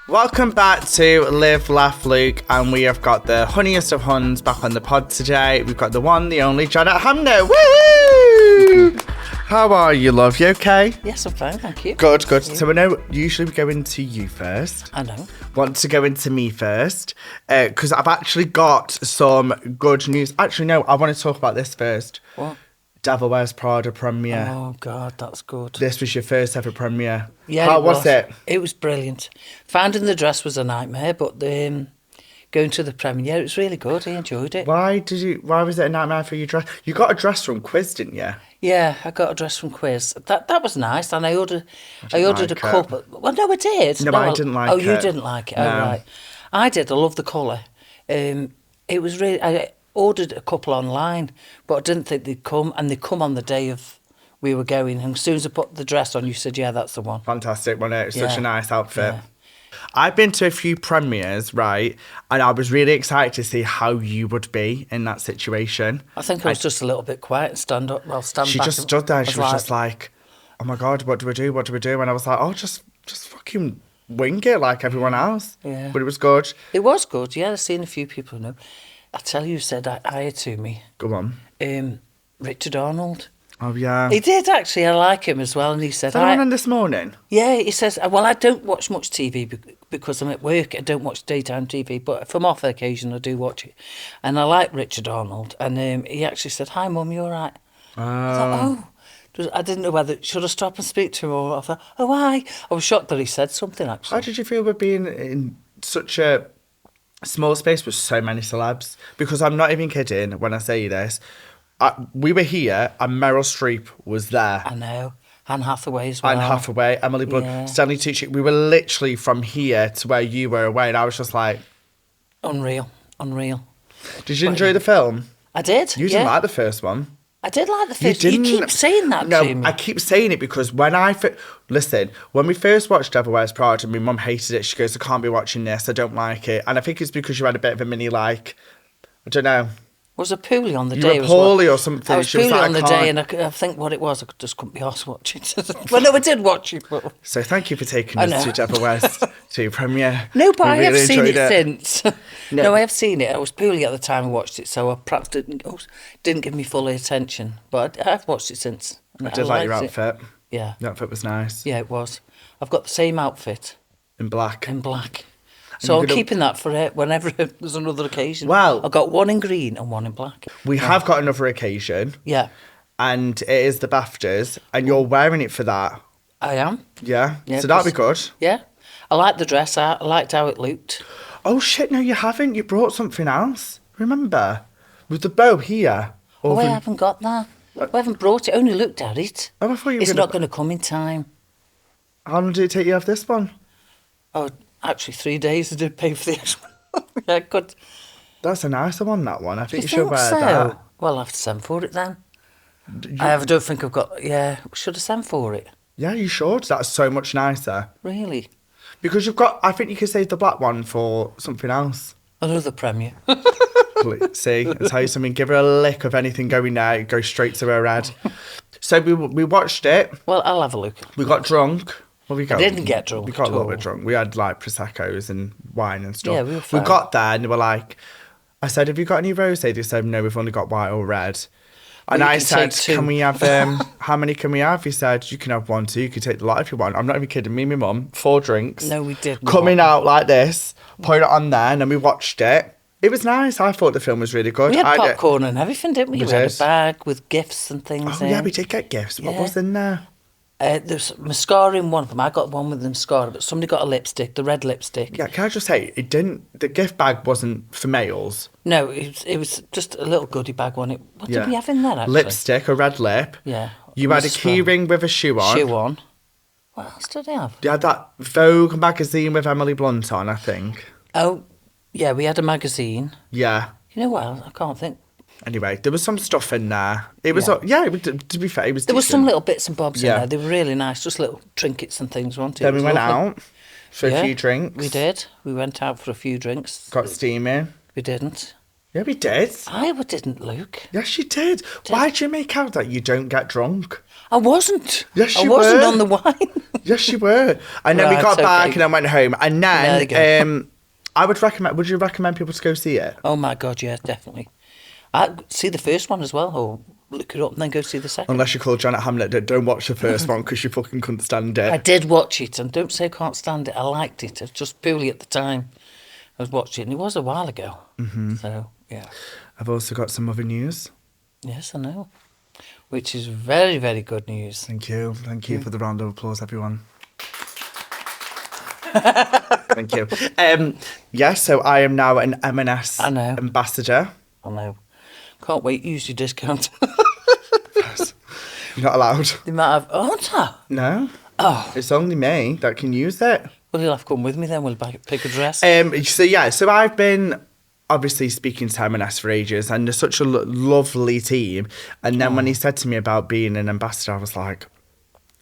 Welcome back to Live, Laugh, Luke, and we have got the honeyest of huns back on the pod today. We've got the one, the only, Janet Hamner. Woo! How are you, love? You okay? Yes, I'm fine, thank you. Good. So I know usually we go into you first. I know. Want to go into me first because I've actually got some good news. Actually, no, I want to talk about this first. What? Devil Wears Prada premiere. Oh, God, that's good. This was your first ever premiere. Yeah, How was it? It was brilliant. Finding the dress was a nightmare, but going to the premiere, it was really good. I enjoyed it. Why was it a nightmare for you dress? You got a dress from Quiz, didn't you? Yeah, I got a dress from Quiz. That was nice, and I ordered like a couple. Well, no, I did. No, I didn't like it. Oh, you didn't like it? No. Oh, right. I did. I love the colour. It was really... I ordered a couple online, but I didn't think they'd come, and they come on the day of we were going, and as soon as I put the dress on, you said, yeah, that's the one. Fantastic, wasn't it? It's such a nice outfit. Yeah. I've been to a few premieres, right? And I was really excited to see how you would be in that situation. I think I was just a little bit quiet and stand back. She just stood there and she was just like, oh my God, what do we do? What do we do? And I was like, oh, just fucking wing it like everyone else. Yeah. But it was good. It was good, yeah. I've seen a few people know. I tell you, said hi to me. Go on. Richard Arnold. Oh, yeah. He did, actually. I like him as well. And he said... Is that on this morning? Yeah, he says, well, I don't watch much TV because I'm at work. I don't watch daytime TV, but if I'm off on occasion, I do watch it. And I like Richard Arnold. And he actually said, hi, Mum, you all right? I thought, I didn't know whether... Should I stop and speak to him? Or I thought, oh, hi. I was shocked that he said something, actually. How did you feel with being in such a small space with so many celebs? Because I'm not even kidding when I say this. We were here and Meryl Streep was there. I know. Anne Hathaway as well. Anne Hathaway, Emily Blunt, Yeah. Stanley Tucci. We were literally from here to where you were away, and I was just like... Unreal. Did you enjoy the film? I did, You didn't like the first one. I did like the first. You keep saying that to me. No, I keep saying it because when listen, when we first watched Devil Wears Prada, my mum hated it. She goes, I can't be watching this. I don't like it. And I think it's because you had a bit of a mini, I don't know. Was I poorly on the day? You were poorly or something. I was poorly on the day, and I think what it was, I just couldn't be arsed watching it. Well, no, I did watch it. But... So thank you for taking us to Devil Wears to premiere. No, but I have seen it since. No. No, I have seen it. I was poorly at the time I watched it, so I perhaps didn't give me full attention. But I've watched it since. I did like your outfit. Yeah. The outfit was nice. Yeah, it was. I've got the same outfit. In black. So I'm keeping that for it whenever there's another occasion. Well, I've got one in green and one in black. We have got another occasion. Yeah. And it is the BAFTAs, and you're wearing it for that. I am. Yeah. So that'll be good. Yeah. I liked the dress. I liked how it looked. Oh, shit, no, you haven't. You brought something else. Remember? With the bow here. Oh, I haven't got that. I haven't brought it. I only looked at it. Oh, I thought you were It's not going to come in time. How long did it take you to have this one? Oh, actually, 3 days. I did pay for the extra one. Yeah, good. That's a nicer one, that one. I think you should think wear so? that. Well, I'll have to send for it then. I don't think I've got... Yeah, should I send for it? Yeah, you should. That's so much nicer. Really? Because you've got... I think you could save the black one for something else. Another premiere. See, I'll tell you something. Give her a lick of anything going there. It goes straight to her head. So we watched it. Well, I'll have a look. We got drunk. Well, I didn't get drunk. We got at a little all. bit drunk. We had Proseccos and wine and stuff. Yeah, we were fine. We got there and they were like, I said, have you got any rosé? They said, no, we've only got white or red. And I said, can we have, how many can we have? He said, you can have 1, 2, you can take the lot if you want. I'm not even kidding. Me and my mum, 4 drinks. No, we didn't. Coming out like this, put it on there, and then we watched it. It was nice. I thought the film was really good. We had popcorn and everything, didn't we? We We had did. a bag with gifts and things Oh, in. yeah, we did get gifts. What Yeah. was in there? There's mascara in one of them. I got one with the mascara, but somebody got a lipstick, the red lipstick. Yeah, can I just say, the gift bag wasn't for males. No, it was just a little goodie bag one. What did we have in there, actually? Lipstick, a red lip. Yeah. You had a key ring with a shoe on. Shoe on. What else did I have? You had that Vogue magazine with Emily Blunt on, I think. Oh, yeah, we had a magazine. Yeah. You know what? I can't think. Anyway, there was some stuff in there. It was, to be fair, it was There was decent. some little bits and bobs Yeah. in there. They were really nice, just little trinkets and things, weren't it? Then we It was went lovely. out for a few drinks. We did. We went out for a few drinks. Got steaming. We didn't. Yeah, we did. I didn't, Luke. Yes, you did. Why do you make out that you don't get drunk? I wasn't. Yes, you I wasn't were. on the wine. Yes, you were. And then we got back and I went home. And then I would recommend. Would you recommend people to go see it? Oh my God, yeah, definitely. I'd see the first one as well, or look it up and then go see the second. Unless you call Janet Hamlet, don't watch the first one because you fucking couldn't stand it. I did watch it, and don't say I can't stand it. I liked it. It was just purely at the time I was watching it, and it was a while ago. Mm-hmm. So, yeah. I've also got some other news. Yes, I know. Which is very, very good news. Thank you. Thank you for the round of applause, everyone. Thank you. So I am now an M&S ambassador. I know. Can't wait. Use your discount. You're not allowed. They might have. Aren't I? No. Oh. It's only me that can use it. Well, you'll have to come with me then. We'll pick a dress. So I've been obviously speaking to M&S for ages, and they're such a lovely team. And then when he said to me about being an ambassador, I was like,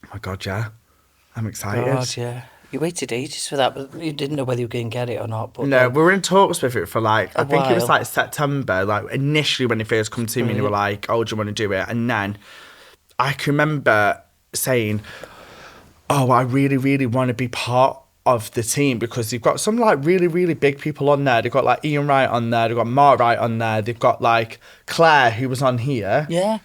oh my God, yeah. I'm excited. God, yeah. You waited ages for that, but you didn't know whether you were going to get it or not. But no, we were in talks with it for I think it was like September, like initially when they first come to me and they were like, oh, do you want to do it? And then I can remember saying, oh, I really, really want to be part of the team because they've got some like really, really big people on there. They've got like Ian Wright on there, they've got Mark Wright on there, they've got like Claire who was on here. Yeah.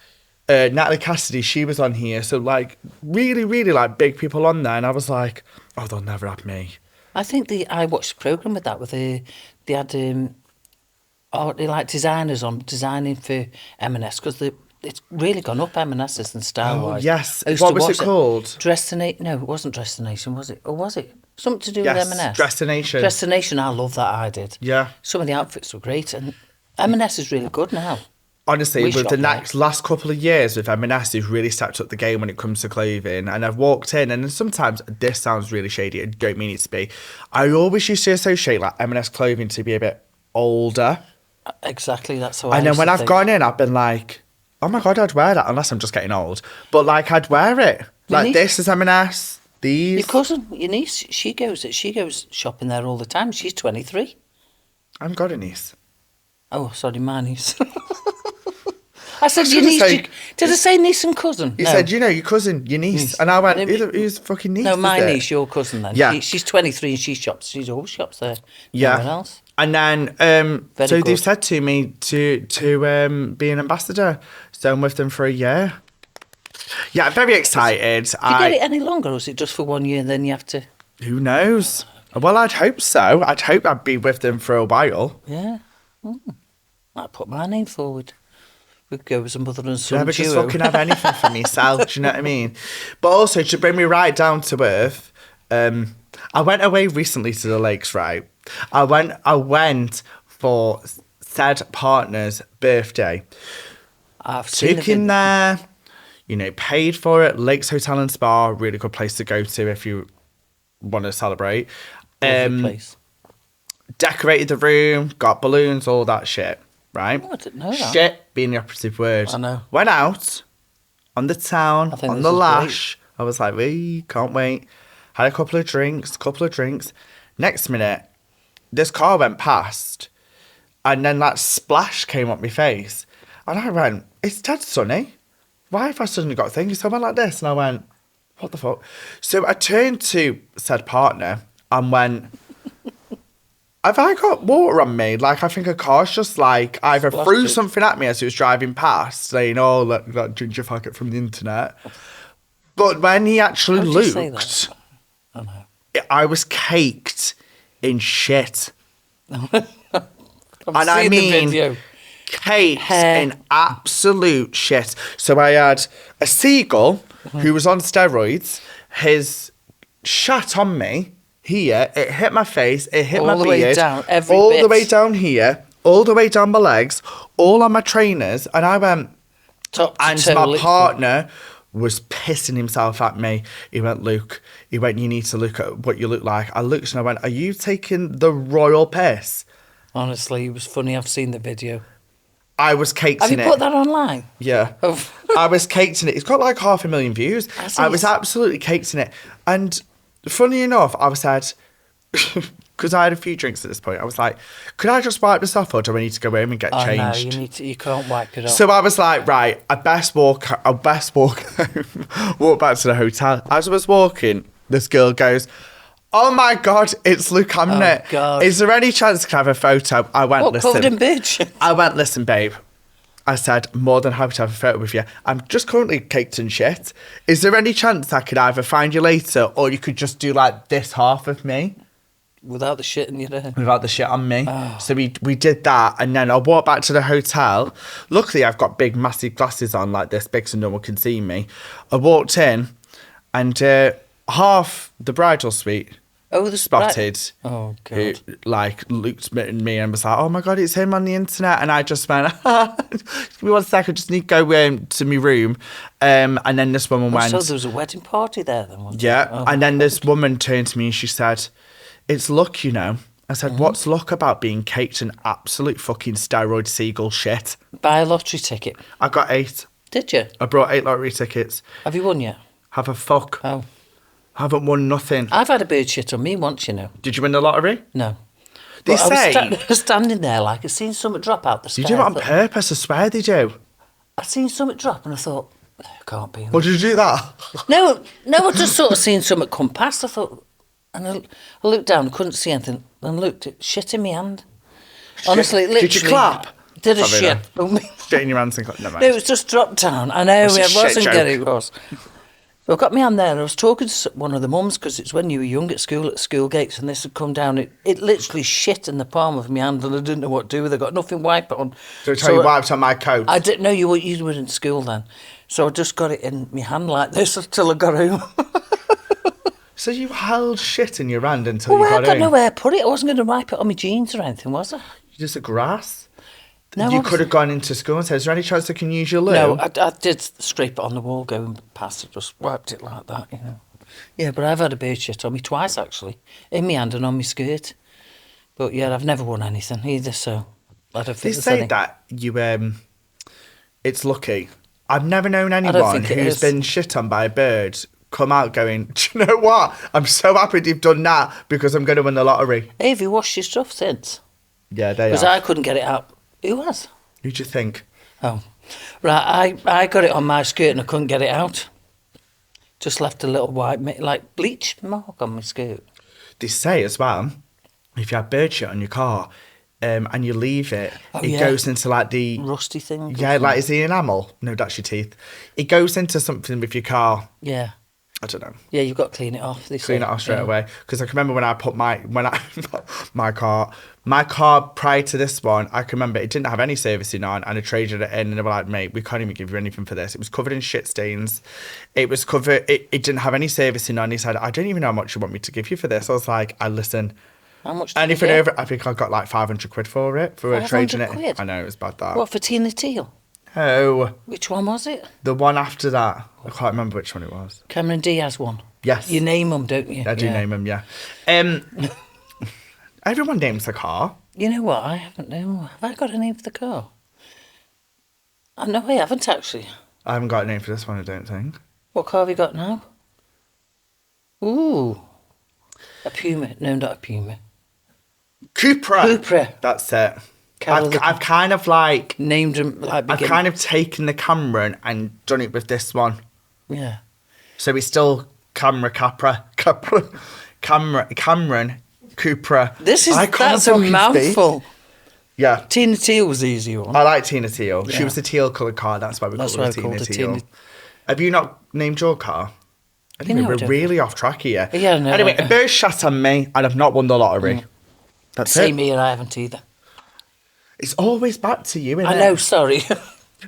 Natalie Cassidy, she was on here. So like really, really like big people on there. And I was like, oh, they'll never have me. I think I watched the programme with that, they had they like designers on designing for M&S because it's really gone up M&S's and style-wise. Oh, yes. What was it called? No, it wasn't Destination, was it? Or was it? Something to do with M&S? Destination. Destination, I love that I did. Yeah. Some of the outfits were great and M&S is really good now. Honestly, with the last couple of years with M&S, they've really stepped up the game when it comes to clothing. And I've walked in, and sometimes this sounds really shady. I don't mean it to be. I always used to associate like M&S clothing to be a bit older. Exactly, that's how And then when I've gone in, I've been like, oh my God, I'd wear that, unless I'm just getting old. But like, I'd wear it. Like, this is M&S, these. Your cousin, your niece, she goes shopping there all the time. She's 23. I haven't got a niece. Oh, sorry, my niece. I said your niece. Did I say niece and cousin? You said, your cousin, your niece. And I went, who's fucking niece? No, my niece, your cousin then. Yeah. She's 23 and she always shops there. Yeah. No one else. And then, so they've said to me to be an ambassador. So I'm with them for a year. Yeah, I'm very excited. Do you get it any longer or is it just for 1 year and then you have to? Who knows? Well, I'd hope so. I'd hope I'd be with them for a while. Yeah. I'd put my name forward. We'd go with some mother and son Never duo. just fucking have anything for myself, do you know what I mean? But also, to bring me right down to earth, I went away recently to the lakes, right? I went for said partner's birthday. I've seen Took him there, paid for it. Lakes Hotel and Spa, really good place to go to if you want to celebrate. Place. Decorated the room, got balloons, all that shit. Right? Oh, I didn't know that. Shit being the operative word. I know. Went out on the town, on the lash. Great. I was like, can't wait. Had a couple of drinks. Next minute, this car went past, and then that splash came up my face. And I went, it's dead sunny. Why have I suddenly got things? So I went like this, and I went, what the fuck? So I turned to said partner and went, have I got water on me? Like, I think a car's just like either threw something at me as it was driving past, saying, oh, look, that ginger faggot from the internet. But when he actually looked, I was caked in shit. And I mean, caked in absolute shit. So I had a seagull who was on steroids, his shat on me. Here, it hit my face, it hit my beard. All the way down, the way down here, all the way down my legs, all on my trainers. And I went, my partner was pissing himself at me. He went, Luke, you need to look at what you look like. I looked and I went, are you taking the royal piss? Honestly, it was funny. I've seen the video. I was caked in it. Have you put that online? Yeah. I was caked in it. It's got like 500,000 views. I was absolutely caked in it. And funny enough, I said, because I had a few drinks at this point, I was like, could I just wipe this off, or do I need to go home and get changed? No, you can't wipe it off. So I was like, right, I best walk home, walk back to the hotel. As I was walking, this girl goes, oh my God, it's Luke Hamnet. Oh God. Is there any chance I can have a photo? I went, listen. Covered in bitch? I went, listen, babe. I said, more than happy to have a photo with you. I'm just currently caked and shit. Is there any chance I could either find you later, or you could just do like this half of me? Without the shit in your head. Without the shit on me. Oh. So we did that, and then I walked back to the hotel. Luckily, I've got big, massive glasses on like this big so no one can see me. I walked in, and half the bridal suite spotted. Oh, God. Who, like, looked at me and was like, oh my God, it's him on the internet. And I just went, give me 1 second, I just need to go to my room. And then this woman went. So there was a wedding party there then, wasn't Yeah. there? Oh, and then this woman turned to me and she said, it's luck, you know. I said, what's luck about being caked in absolute fucking steroid seagull shit? Buy a lottery ticket. I got 8. Did you? I brought 8 lottery tickets. Have you won yet? Have a fuck. Oh. Haven't won nothing. I've had a bird shit on me once, you know. Did you win the lottery? No. They But say. I was standing there like I'd seen something drop out the sky. You do it on purpose, I swear they do. I'd seen something drop and I thought, it can't be. Well, did you do that? No, I just sort of seen something come past. I thought, and I looked down, couldn't see anything, and looked, it shit in my hand. Honestly, literally. Did you clap? Did a Probably shit. Shit in your hands and clap. Never mind. No, it was just dropped down. I know, It's a it shit wasn't joke. good, it was. So I got my hand there and I was talking to one of the mums because it's when you were young at school gates, and this had come down. It literally shit in the palm of my hand and I didn't know what to do with it. I got nothing wipe it on. So you wiped on my coat? I didn't know you were in school then. So I just got it in my hand like this until I got home. So you held shit in your hand until you Well, got I got home? nowhere to put it. I wasn't going to wipe it on my jeans or anything, was I? You just a grass? No, You could have gone into school and said, is there any chance I can use your loo? No, I did scrape it on the wall going past it, just wiped it like that, you know. Yeah, but I've had a bird shit on me twice, actually. In my hand and on my skirt. But yeah, I've never won anything either, so I don't think They there's say any. that it's lucky. I've never known don't anyone think it who's is. been shit on by a bird come out going, do you know what? I'm so happy you've done that because I'm going to win the lottery. Hey, have you washed your stuff since? Yeah, they Because are. I couldn't get it out. Who has? Who do you think? Oh, right. I got it on my skirt and I couldn't get it out. Just left a little white, like bleach mark on my skirt. They say as well, if you have bird shit on your car and you leave it, it goes into like the... Rusty thing? Yeah, like is the enamel? No, that's your teeth. It goes into something with your car. Yeah. I don't know. Yeah, you've got to clean it off. Clean it off straight away. Because I can remember when I put my car prior to this one, I can remember it didn't have any servicing on, and I traded it in, and they were like, mate, we can't even give you anything for this. It was covered in shit stains. It was covered, it didn't have any servicing on. He said, I don't even know how much you want me to give you for this. I was like, I listen. How much did Anything you get? over, I think I got like 500 quid for it, for 500 trading it. quid? I know, it was bad that. What, for Tina Teal? Oh, Which one was it? the one after that. I can't remember which one it was. Cameron Diaz one. Yes. You name them, don't you? I do name them, yeah. Everyone names a car. You know what? I haven't. No. Have I got a name for the car? No, I haven't actually. I haven't got a name for this one, I don't think. What car have you got now? Ooh. A Puma. No, not a Puma. Cupra. Cupra. That's it. Carol the- I've kind of like... Named them like I've kind of taken the Cameron and done it with this one. Yeah. So it's still Cameron, Cupra. That's a fucking mouthful. speak. Yeah. Tina Teal was the easy one. I like Tina Teal. She Yeah. was the teal coloured car. That's why we That's call her why I called Tina her Teal. Tina- Have you not named your car? Anyway, know I we're don't. really off track here. Yeah, no, Anyway, no. a bird shot on me and I've not won the lottery. That's Same it. here, I haven't either. It's always back to you, isn't I it? know, sorry.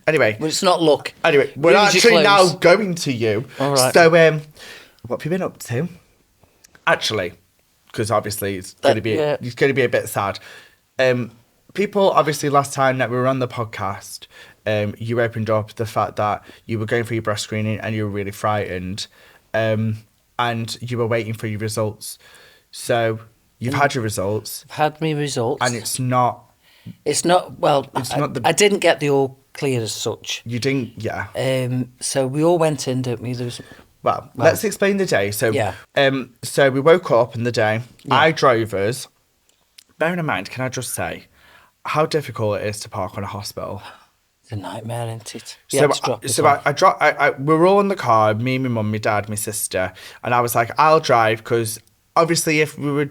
Anyway. But it's not luck. Anyway, we're Use your actually now clothes. going to you. All right. So, what have you been up to? Actually, because obviously it's going to be yeah. it's going to be a bit sad. People obviously last time that we were on the podcast, you opened up the fact that you were going for your breast screening and you were really frightened, and you were waiting for your results. So you've had your results, I've had my results. and it's not. It's not, well, It's I, not the- I didn't get the all clear as such. You didn't. Yeah. So we all went in, don't we? There was Well, let's explain the day. So, Yeah. So we woke up in the day. Yeah. I drove us. Bearing in mind, can I just say how difficult it is to park on a hospital? It's a nightmare, isn't it? We were all in the car, me, my mum, my dad, my sister, and I was like, I'll drive, because obviously if we were...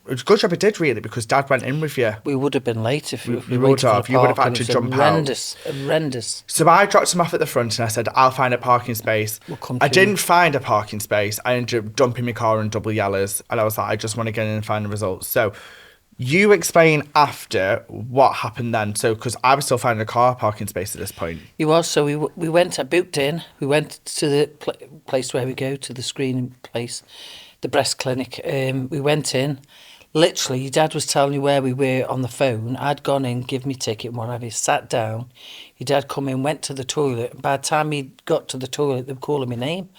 It's a good job I did, really, because Dad went in with you. We would have been late if we would have. You would have had to jump horrendous. So I dropped him off at the front and I said, I'll find a parking space. I didn't find a parking space. I ended up dumping my car in double yellows. And I was like, I just want to get in and find the results. So you explain after what happened then. So, because I was still finding a car parking space at this point. You was. So we went, I booked in. We went to the place where we go, to the screening place, the breast clinic. We went in. Literally, your dad was telling you where we were on the phone. I'd gone in, give me ticket and whatever, sat down. Your dad come in, went to the toilet. And by the time he got to the toilet, they were calling my name.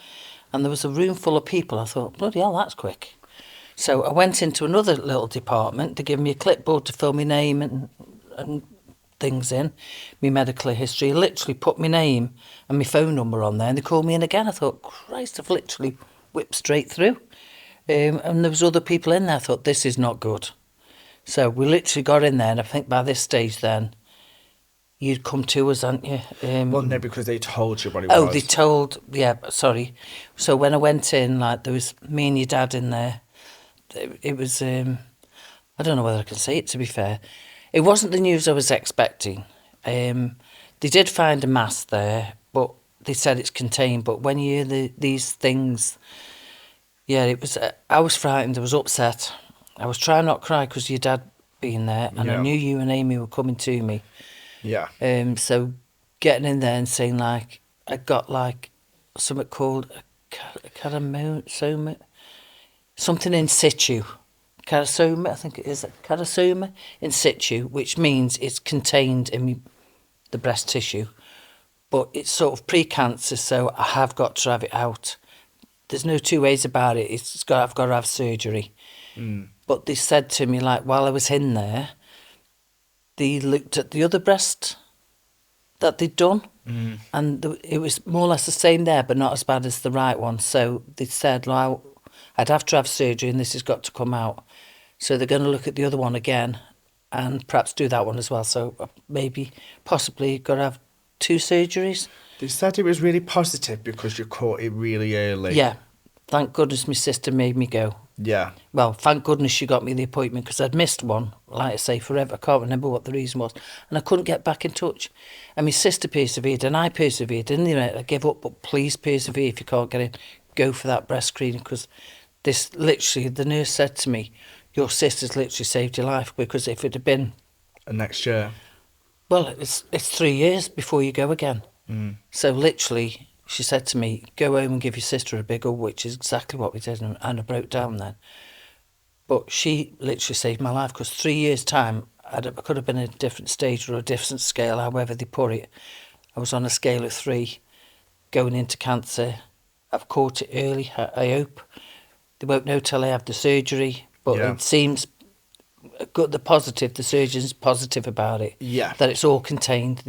And there was a room full of people. I thought, bloody hell, that's quick. So I went into another little department to give me a clipboard to fill my name and things in, my medical history. Literally put my name and my phone number on there, and they called me in again. I thought, Christ, I've literally whipped straight through. And there was other people in there. I thought, this is not good. So we literally got in there, and I think by this stage then, you'd come to us, hadn't you? Well, no, because they told you what it was. Oh, they told, yeah, sorry. So when I went in, like, there was me and your dad in there. It was, I don't know whether I can say it, to be fair. It wasn't the news I was expecting. They did find a mass there, but they said it's contained. But when you hear these things... Yeah, it was. I was frightened. I was upset. I was trying not to cry because your dad being there, and I knew you and Amy were coming to me. Yeah. So getting in there and saying, like, I got like something called a carasoma, something in situ. Carasoma, I think it is. Carasoma in situ, which means it's contained in the breast tissue, but it's sort of pre-cancer, so I have got to have it out. There's no two ways about it. I've got to have surgery. But they said to me, like, while I was in there, they looked at the other breast that they'd done, and it was more or less the same there, but not as bad as the right one. So they said, well, I'd have to have surgery, and this has got to come out. So they're going to look at the other one again, and perhaps do that one as well. So maybe, possibly, got to have 2 surgeries. They said it was really positive because you caught it really early. Yeah. Thank goodness my sister made me go. Yeah. Well, thank goodness she got me the appointment, because I'd missed one, like I say, forever. I can't remember what the reason was. And I couldn't get back in touch. And my sister persevered, and I persevered. Didn't I give up, but please persevere if you can't get in. Go for that breast screening, because this literally, the nurse said to me, your sister's literally saved your life, because if it had been... Next year. Well, it's 3 years before you go again. So literally, she said to me, go home and give your sister a big hug, which is exactly what we did, and I broke down then. But she literally saved my life, because 3 years' time, I could have been in a different stage or a different scale, however they put it. I was on a scale of 3, going into cancer. I've caught it early, I hope. They won't know till I have the surgery, but it seems good. The surgeon's positive about it. Yeah. That it's all contained.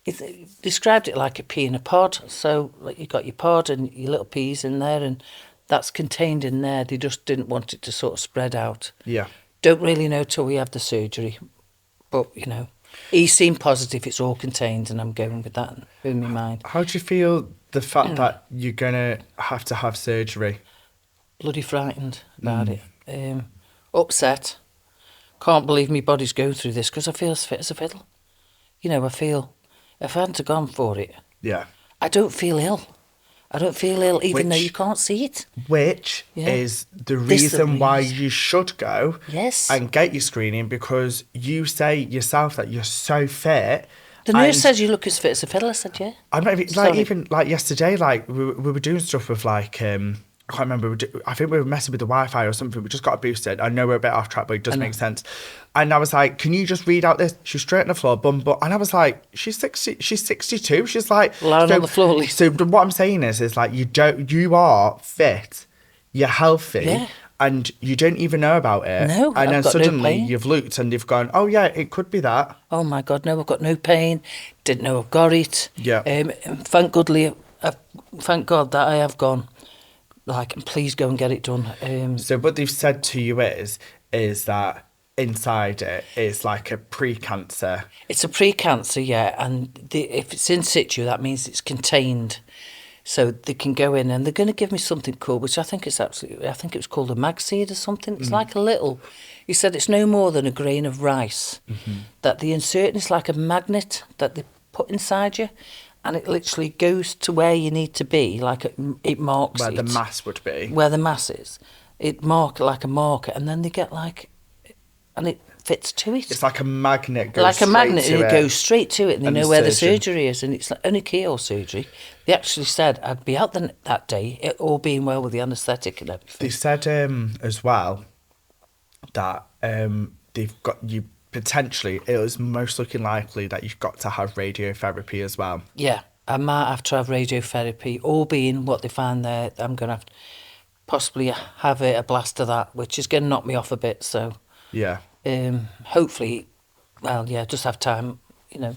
It described it like a pea in a pod. So like you got your pod and your little peas in there, and that's contained in there. They just didn't want it to sort of spread out. Yeah. Don't really know till we have the surgery, but he seemed positive. It's all contained, and I'm going with that in my mind. How do you feel the fact that you're gonna have to have surgery? Bloody frightened about it. Upset. Can't believe my body's going through this, because I feel as fit as a fiddle. I feel. If I hadn't gone for it, I don't feel ill. I don't feel ill, even though you can't see it. Which is the reason why you should go and get your screening, because you say yourself that you're so fit. The nurse says you look as fit as a fiddle. I said, yeah. I'm not even like yesterday, like we were doing stuff with like I can't remember. I think we were messing with the Wi-Fi or something. We just got it boosted. I know we're a bit off track, but it does make sense. And I was like, "Can you just read out this?" She's straight on the floor, and I was like, "She's 60. She's 62. She's like lying on the floor." So what I'm saying is like you are fit, you're healthy, and you don't even know about it. No, and then I've got suddenly no you've looked and you've gone, "Oh yeah, it could be that." Oh my God, no! I've got no pain. Didn't know I've got it. Yeah. Thank goodly thank God that I have gone. Like, and please go and get it done. So what they've said to you is that inside it is like a pre-cancer. It's a pre-cancer, yeah, and if it's in situ, that means it's contained. So they can go in and they're going to give me something cool, which I think it's absolutely, I think it was called a mag seed or something. It's like a little, he said it's no more than a grain of rice that they insert, and it's like a magnet that they put inside you, and it literally goes to where you need to be, like it marks Where it. the mass would be. Where the mass is. It mark like a marker, and then they get like, and it fits to it. It's like a magnet. Like a magnet, and it goes straight to it, and they know where the surgeon. surgery is, and it's like only keyhole surgery. They actually said I'd be out that day, it all being well with the anaesthetic and everything. They said as well that they've got you potentially. It was most looking likely that you've got to have radiotherapy as well. Yeah, I might have to have radiotherapy, all being what they find there. I'm going to have to possibly have a blast of that, which is going to knock me off a bit. So Yeah. hopefully, well, yeah, just have time, you know.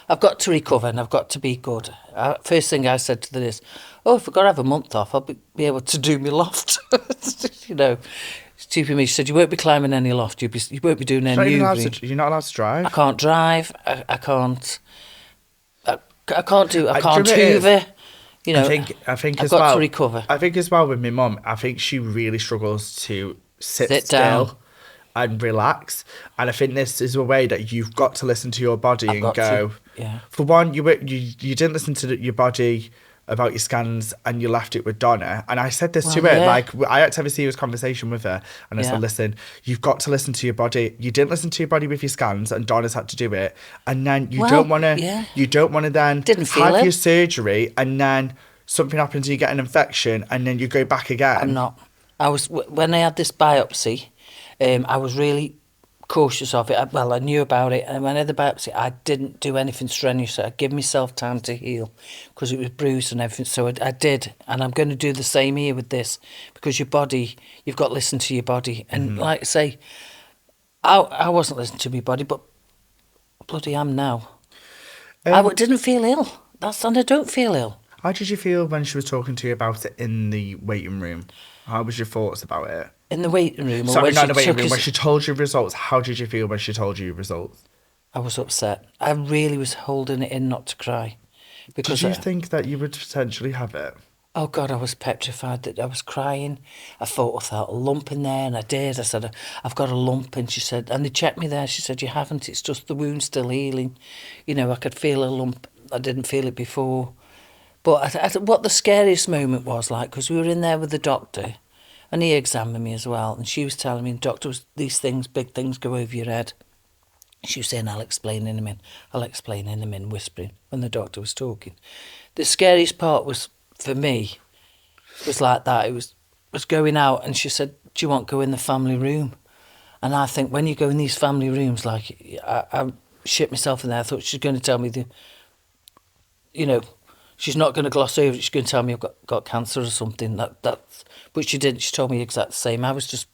I've got to recover and I've got to be good. First thing I said to them is, oh, if I've got to have a month off, I'll be able to do my loft. You know, stupid me. She said, you won't be climbing any loft. You won't be doing any You're not hoovering. allowed to drive? I can't drive. I can't. I can't do you know what it is? hoover. You know, I think I've as got well. to recover. I think as well with my mum. I think she really struggles to sit still down. and relax. And I think this is a way that you've got to listen to your body I've and got go. to, yeah. For one, you didn't listen to your body about your scans, and you left it with Donna. And I said this to her, yeah. like, I had to have a serious conversation with her, and I Yeah. said, listen, you've got to listen to your body. You didn't listen to your body with your scans, and Donna's had to do it. And then you don't want to then Didn't feel have it. your surgery, and then something happens, you get an infection, and then you go back again. I'm not. When I had this biopsy, I was really cautious of it. I knew about it, and when I had the biopsy, I didn't do anything strenuous. I gave myself time to heal because it was bruised and everything. So I did, and I'm going to do the same here with this, because your body, you've got to listen to your body. And like I say, I wasn't listening to my body, but bloody am now. I didn't feel ill. And I don't feel ill. How did you feel when she was talking to you about it in the waiting room? How was your thoughts about it? In the waiting room? Sorry, not in the waiting room. When she told you results, how did you feel when she told you results? I was upset. I really was holding it in not to cry. Because Did you think that you would potentially have it? Oh, God, I was petrified that I was crying. I thought I felt a lump in there, and I did. I said, I've got a lump, and she said, and they checked me there. She said, you haven't, it's just the wound still healing. You know, I could feel a lump. I didn't feel it before. But what the scariest moment was, like, because we were in there with the doctor, and he examined me as well, and she was telling me, doctor, these things, big things go over your head. She was saying, I'll explain in a minute, whispering, when the doctor was talking. The scariest part was, for me, was like that. It was going out, and she said, do you want to go in the family room? And I think when you go in these family rooms, like, I shit myself in there. I thought she's going to tell me she's not going to gloss over it. She's going to tell me I've got cancer or something. But she didn't. She told me exactly the same. I was just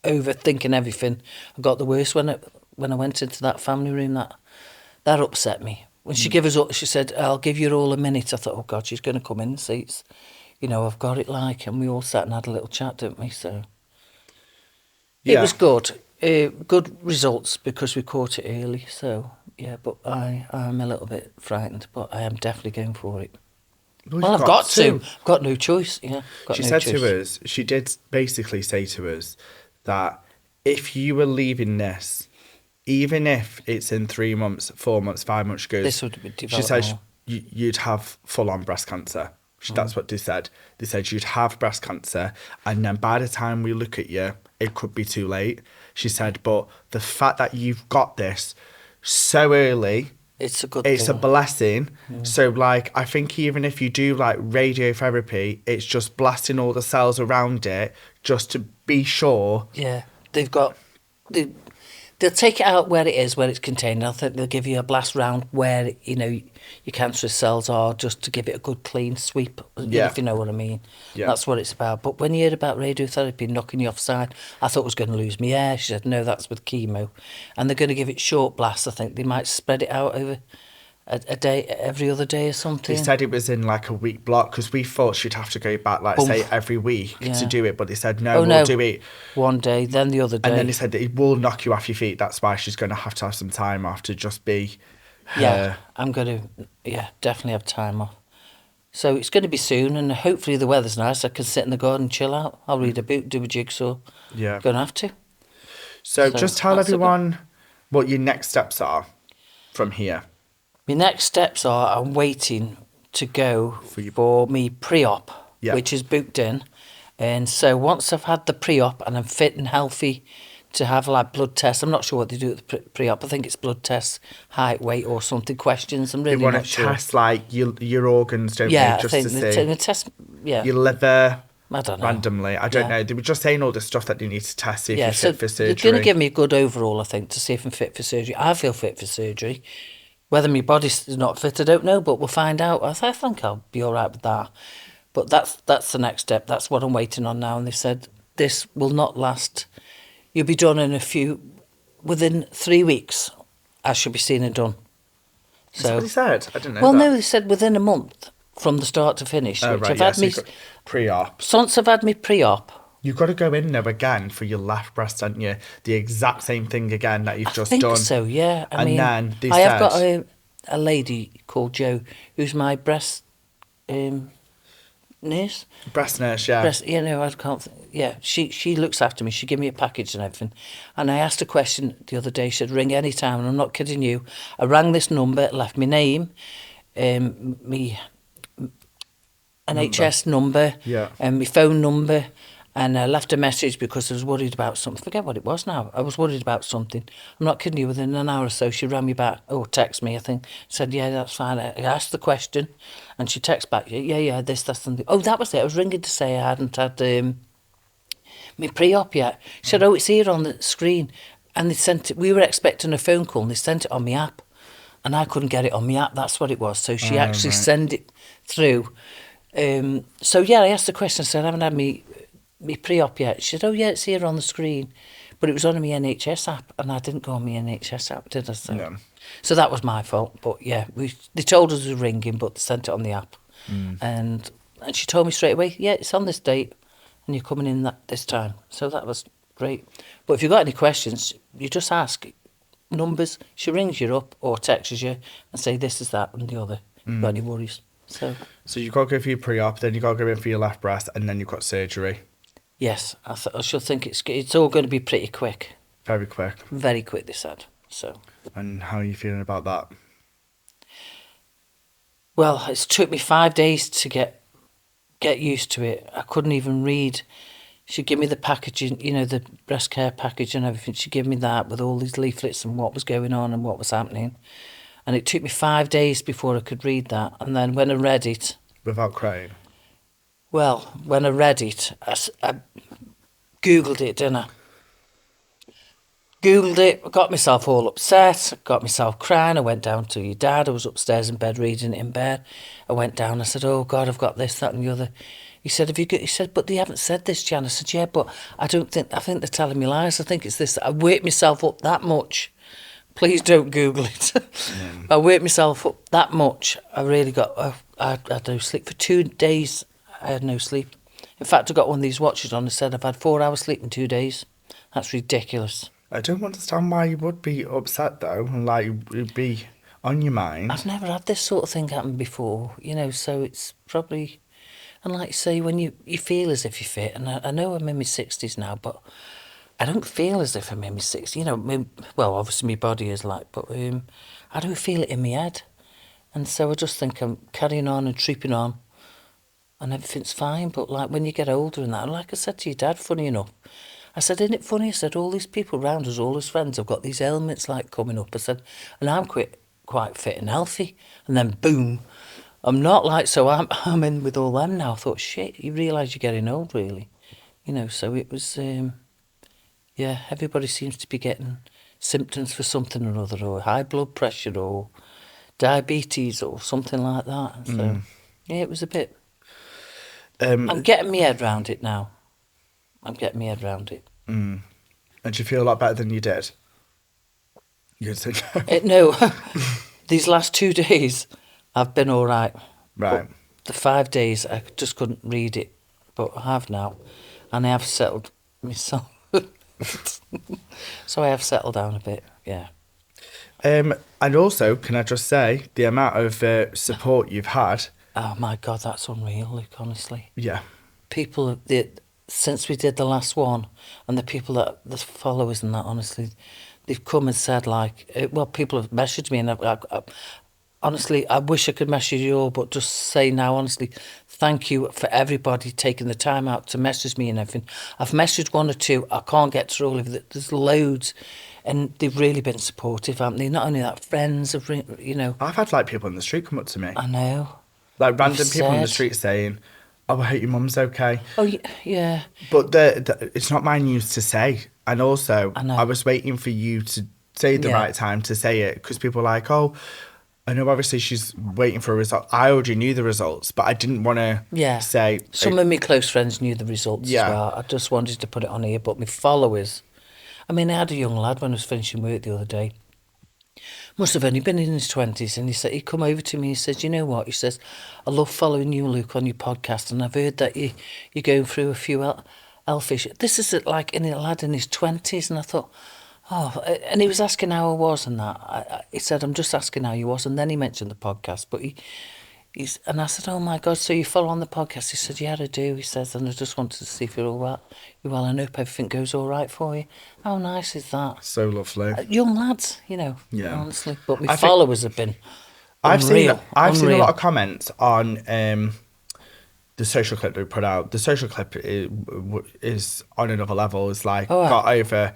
overthinking everything. I got the worst when I went into that family room. That upset me. When she gave us up, she said, I'll give you all a minute. I thought, oh, God, she's going to come in and see it's, I've got it like. And we all sat and had a little chat, didn't we? So It was good. Good results because we caught it early. So, yeah, but I'm a little bit frightened, but I am definitely going for it. Well, I've got to. I've got no choice. Yeah, she said to us, she did basically say to us that if you were leaving this, even if it's in 3 months, 4 months, 5 months, this would be developed. She said you'd have full-on breast cancer. That's what they said. They said you'd have breast cancer, and then by the time we look at you, it could be too late. She said, but the fact that you've got this so early, it's a good it's thing. A blessing. So, like, I think even if you do, like, radiotherapy, it's just blasting all the cells around it just to be sure. Yeah, they'll take it out where it is, where it's contained. I think they'll give you a blast round where, your cancerous cells are, just to give it a good clean sweep, if you know what I mean. Yeah. That's what it's about. But when you heard about radiotherapy knocking you offside, I thought I was going to lose my hair. She said, no, that's with chemo. And they're going to give it short blasts, I think. They might spread it out over a day, every other day or something. They said it was in like a week block because we thought she'd have to go back, like, say, every week to do it. But they said, no, we'll do it one day, then the other day. And then they said that it will knock you off your feet. That's why she's going to have some time off to just be her. Yeah, I'm going to, definitely have time off. So it's going to be soon, and hopefully the weather's nice. I can sit in the garden and chill out. I'll read a book, do a jigsaw. Yeah. Going to have to. So just tell everyone what your next steps are from here. My next steps are I'm waiting to go for me pre-op, which is booked in. And so once I've had the pre-op and I'm fit and healthy to have like blood tests, I'm not sure what they do at the pre-op. I think it's blood tests, height, weight or something, questions. I'm really not sure. They want to test like your organs, don't they? Yeah, just I think to they test, your liver. I don't know. Randomly. I don't know. They were just saying all the stuff that they need to test, see if you're fit for surgery. They're going to give me a good overall, I think, to see if I'm fit for surgery. I feel fit for surgery. Whether my body's not fit, I don't know, but we'll find out. I think I'll be all right with that. But that's the next step. That's what I'm waiting on now. And they said this will not last. You'll be done within 3 weeks. I should be seen and done. So, that's what they said? I didn't know Well, that. no, they said within a month from the start to finish. Oh, right, I've had me pre-op. Since I've had me pre-op. You've got to go in there again for your left breast, haven't you? The exact same thing again that you've just done. I think so, yeah. I mean, then they have got a lady called Jo who's my breast nurse. Breast nurse, yeah. I can't. She looks after me. She gave me a package and everything. And I asked a question the other day. She said, ring any time, and I'm not kidding you. I rang this number, left my name, me NHS number, and my phone number. And I left a message because I was worried about something. I forget what it was now. I was worried about something. I'm not kidding you. Within an hour or so, she rang me back. Text me, I think. Said, yeah, that's fine. I asked the question. And she texted back, yeah, this, that's, and oh, that was it. I was ringing to say I hadn't had my pre-op yet. She said, it's here on the screen. And they sent it. We were expecting a phone call, and they sent it on my app. And I couldn't get it on my app. That's what it was. So she actually sent it through. I asked the question. I said, I haven't had me pre-op yet. She said, it's here on the screen. But it was on my NHS app, and I didn't go on my NHS app, did I? So that was my fault. But yeah, they told us it was ringing, but they sent it on the app. And she told me straight away, it's on this date, and you're coming in this time. So that was great. But if you've got any questions, you just ask. Numbers, she rings you up or texts you and say this is that and the other. You've got any worries. So you've got to go for your pre-op, then you've got to go in for your left breast, and then you've got surgery. Yes, I should think it's all going to be pretty quick. Very quick. Very quick, they said. So. And how are you feeling about that? Well, it's took me 5 days to get used to it. I couldn't even read. She gave me the packaging, the breast care package and everything. She gave me that with all these leaflets and what was going on and what was happening. And it took me 5 days before I could read that. And then when I read it... Without crying? Well, when I read it, I Googled it, didn't I? Googled it, got myself all upset, got myself crying. I went down to your dad. I was upstairs in bed reading it in bed. I went down. I said, "Oh God, I've got this, that, and the other." He said, "Have you got?" He said, "But they haven't said this, Jan." I said, "Yeah, but I think they're telling me lies. I think it's this. I worked myself up that much. Please don't Google it. I worked myself up that much. I really got. I had no sleep for 2 days. I had no sleep. In fact, I got one of these watches on and said I've had 4 hours sleep in 2 days. That's ridiculous." I don't understand why you would be upset though, and like it would be on your mind. I've never had this sort of thing happen before, so it's probably, and like you say, when you feel as if you're fit, and I know I'm in my 60s now, but I don't feel as if I'm in my 60s. Well, obviously my body is like, but I don't feel it in my head, and so I just think I'm carrying on and trooping on, and everything's fine. But like when you get older and that, and like I said to your dad, funny enough, I said, "Isn't it funny?" I said, "All these people around us, all his friends, have got these ailments like coming up." I said, "And I'm quite fit and healthy." And then boom, I'm not like, so I'm in with all them now. I thought, shit, you realise you're getting old, really. So it was, everybody seems to be getting symptoms for something or other, or high blood pressure or diabetes or something like that. So, it was a bit... I'm getting my head around it now. And do you feel a lot better than you did? You said no. these last 2 days, I've been all right. Right. But the 5 days, I just couldn't read it. But I have now. And I have settled myself. So I have settled down a bit, yeah. And also, can I just say, the amount of support you've had. Oh, my God, that's unreal, Luke, honestly. Yeah. People, since we did the last one, and the people that, the followers and that, honestly, they've come and said, like, well, people have messaged me, and honestly, I wish I could message you all, but just say now, honestly, thank you for everybody taking the time out to message me and everything. I've messaged one or two. I can't get through all of it. There's loads, and they've really been supportive, haven't they? Not only that, friends have, I've had, like, people in the street come up to me. I know. Like, random people in the street saying, oh, I hope your mum's okay. Oh, yeah. But it's not my news to say. And also, I was waiting for you to say the right time to say it, because people are like, oh, I know obviously she's waiting for a result. I already knew the results, but I didn't want to say... Some of my close friends knew the results as well. I just wanted to put it on here, but my followers... I mean, I had a young lad when I was finishing work the other day. Must have only been in his 20s, and he come over to me and he says, you know what? He says, I love following you, Luke, on your podcast, and I've heard that you're going through a few elfish... This is like a lad in his 20s, and I thought... Oh, and he was asking how I was and that. He said, I'm just asking how you was. And then he mentioned the podcast. But and I said, oh my God, so you follow on the podcast? He said, yeah, I do. He says, and I just wanted to see if you're all right. You're well, and I hope everything goes all right for you. How nice is that? So lovely. Young lads, Yeah. honestly. But my followers have been unreal. I've seen a lot of comments on the social clip that we put out. The social clip is on another level. It's like got over...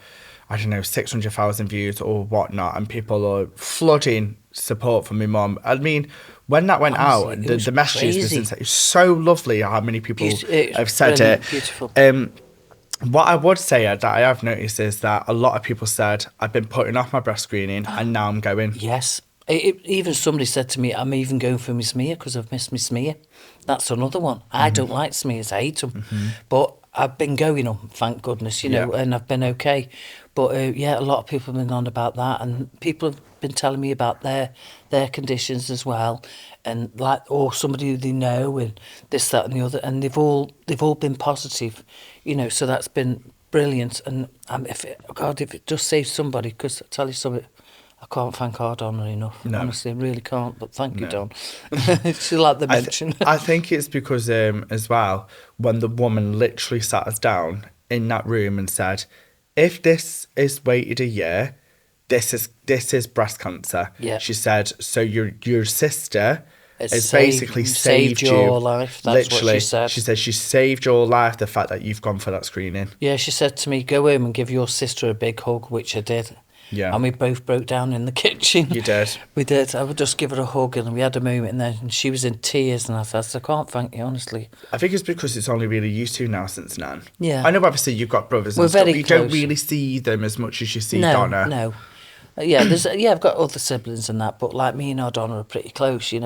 I don't know, 600,000 views or whatnot, and people are flooding support from my mum. I mean, when that went out, the messages was insane. It's so lovely how many people have said it. Beautiful. What I would say that I have noticed is that a lot of people said, I've been putting off my breast screening and now I'm going. Yes. Even somebody said to me, I'm even going for my smear because I've missed my smear. That's another one. I don't like smears. I hate them. Mm-hmm. But I've been going on, thank goodness, and I've been okay. But a lot of people have been on about that, and people have been telling me about their conditions as well, and or somebody who they know, and this, that, and the other, and they've all been positive, So that's been brilliant. And if it just saves somebody, because I tell you something. I can't thank our Donna enough. No. Honestly, I really can't. But thank you, Don. She like the mention. I think it's because, as well, when the woman literally sat us down in that room and said, if this is waited a year, this is breast cancer. Yeah. She said, so your sister has basically saved your life. That's literally, what she said. She said she saved your life, the fact that you've gone for that screening. Yeah, she said to me, go home and give your sister a big hug, which I did. Yeah. And we both broke down in the kitchen. You did? We did. I would just give her a hug, and we had a moment, and then she was in tears, and I said, I can't thank you, honestly. I think it's because it's only really used to now since Nan. Yeah. I know obviously you've got brothers and stuff, but you don't really see them as much as you see Donna. No. Yeah, I've got other siblings and that, but like me and our Donna are pretty close, So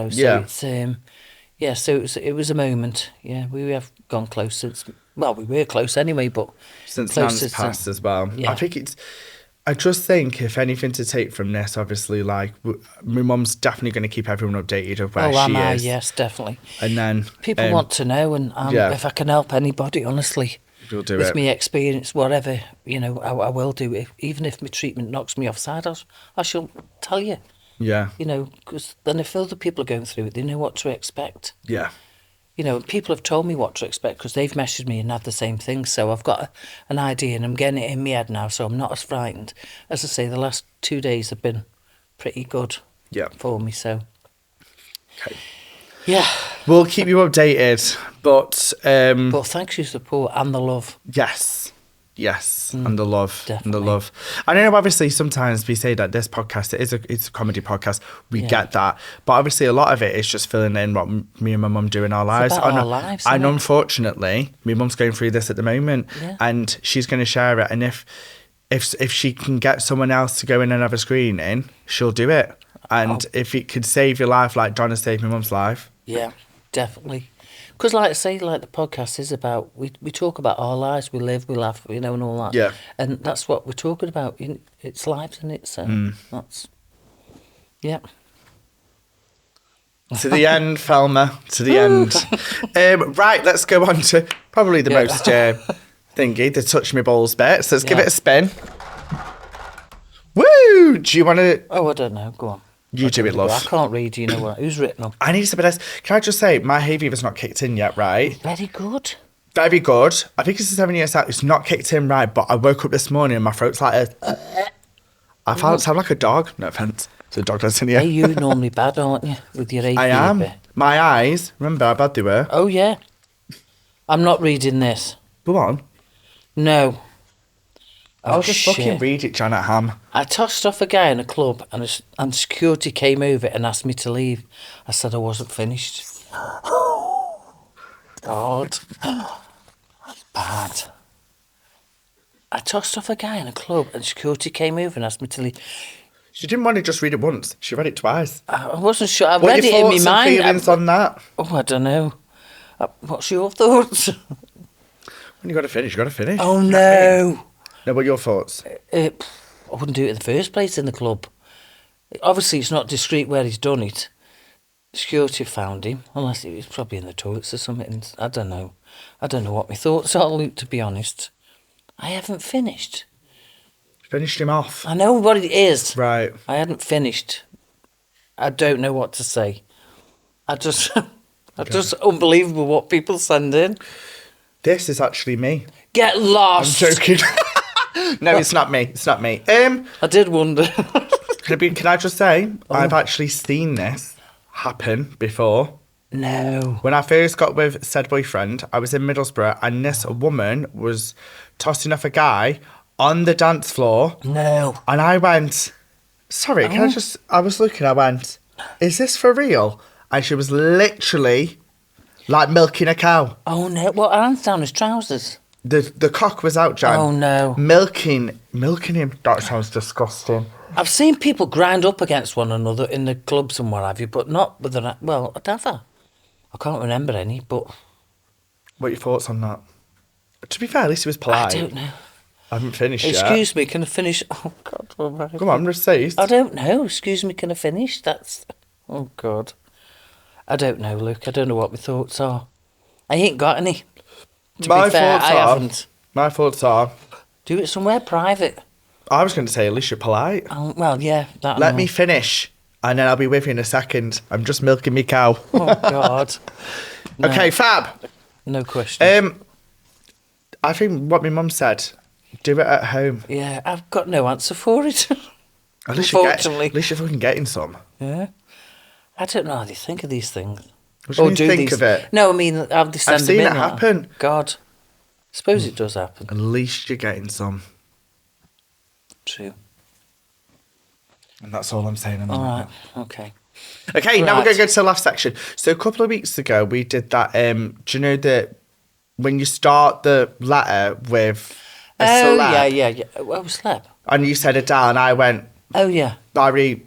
it's, it was a moment. Yeah, we have gone close since, well, we were close anyway, but... Since Nan's passed as well. Yeah. I just think, if anything to take from this, obviously, like, my mum's definitely going to keep everyone updated of where she is. Yes, definitely. And then... People want to know, and if I can help anybody, honestly, you'll do with my experience, whatever, I will do it. Even if my treatment knocks me offside, I shall tell you. Yeah. Because then if other people are going through it, they know what to expect. Yeah. People have told me what to expect because they've messaged me and had the same thing. So I've got an idea and I'm getting it in my head now, so I'm not as frightened. As I say, the last 2 days have been pretty good for me, so... Okay. Yeah. We'll keep you updated, but... But thanks for your support and the love. Yes, and the love. Definitely. And the love. I know obviously sometimes we say that this podcast it's a comedy podcast. We get that. But obviously a lot of it is just filling in what me and my mum do in our lives. It's about our lives, and unfortunately, my mum's going through this at the moment and she's going to share it. And if she can get someone else to go in and have a screening, she'll do it. And if it could save your life like Donna saved my mum's life. Yeah, definitely. Because, like I say, like the podcast is about, we talk about our lives, we live, we laugh, and all that. Yeah. And that's what we're talking about. It's lives, isn't it? So that's, To the end, Thelma. To the end. Right, let's go on to probably the most thingy, the touch me balls bit. So let's give it a spin. Woo! Do you want to... Oh, I don't know. Go on. You do it, love. I can't read. You know what? Who's written them? I need something else. Can I just say, my hay fever's not kicked in yet, right? Very good. Very good. I think it's 7 years out. It's not kicked in right, but I woke up this morning and my throat's like I sound like a dog. No offence. It's a dog that's in here. Hey, you're normally bad, aren't you? With your hay I fever. am. My eyes. Remember how bad they were? Oh, yeah. I'm not reading this. Go on. No. I'll just fucking read it, Janet Ham. I tossed off a guy in a club and security came over and asked me to leave. I said I wasn't finished. God. That's bad. I tossed off a guy in a club and security came over and asked me to leave. She didn't want to just read it once. She read it twice. I wasn't sure. I What read are your it in my thoughts and mind. feelings on that? Oh, I don't know. What's your thoughts? When you got to finish, you got to finish. Oh, no. No, what are your thoughts? I wouldn't do it in the first place in the club. Obviously, it's not discreet where he's done it. Security found him, unless he was probably in the toilets or something. I don't know. I don't know what my thoughts are, Luke, to be honest. I haven't finished. Finished him off. I know what it is. Right. I hadn't finished. I don't know what to say. Just unbelievable what people send in. This is actually me. Get lost. I'm joking. No, it's not me. It's not me. I did wonder. Can I just say, I've actually seen this happen before. No. When I first got with said boyfriend, I was in Middlesbrough and this woman was tossing off a guy on the dance floor. No. And I went, sorry, I was looking, I went, is this for real? And she was literally like milking a cow. Oh no. What, hands down his trousers? The cock was out, Jan. Oh no. Milking him. That sounds disgusting. I've seen people grind up against one another in the clubs and what have you, but not with an... Well, never. I can't remember any, but... What are your thoughts on that? To be fair, at least he was polite. I don't know. I haven't finished yet. Excuse me, can I finish? Oh, God. Oh, my Come on, receipt. I don't know. Excuse me, can I finish? That's... Oh, God. I don't know, Luke. I don't know what my thoughts are. I ain't got any. To be fair, I haven't. My thoughts are... Do it somewhere private. I was going to say, at least you're polite. Oh, well, yeah. That Let me finish, and then I'll be with you in a second. I'm just milking me cow. Oh, God. No. Okay, fab. No question. I think what my mum said, do it at home. Yeah, I've got no answer for it. At least Unfortunately. at least you're fucking getting some. Yeah. I don't know how they think of these things. What do you think of it? No, I mean, how they send I've seen them it in. happen. God. Suppose it does happen. At least you're getting some. True. And that's all I'm saying. All right. Okay. Okay, now we're going to go to the last section. So a couple of weeks ago, we did that. Do you know that when you start the letter with a celeb? Yeah. Well, celeb. And you said Adele, and I went, Oh, yeah. Barry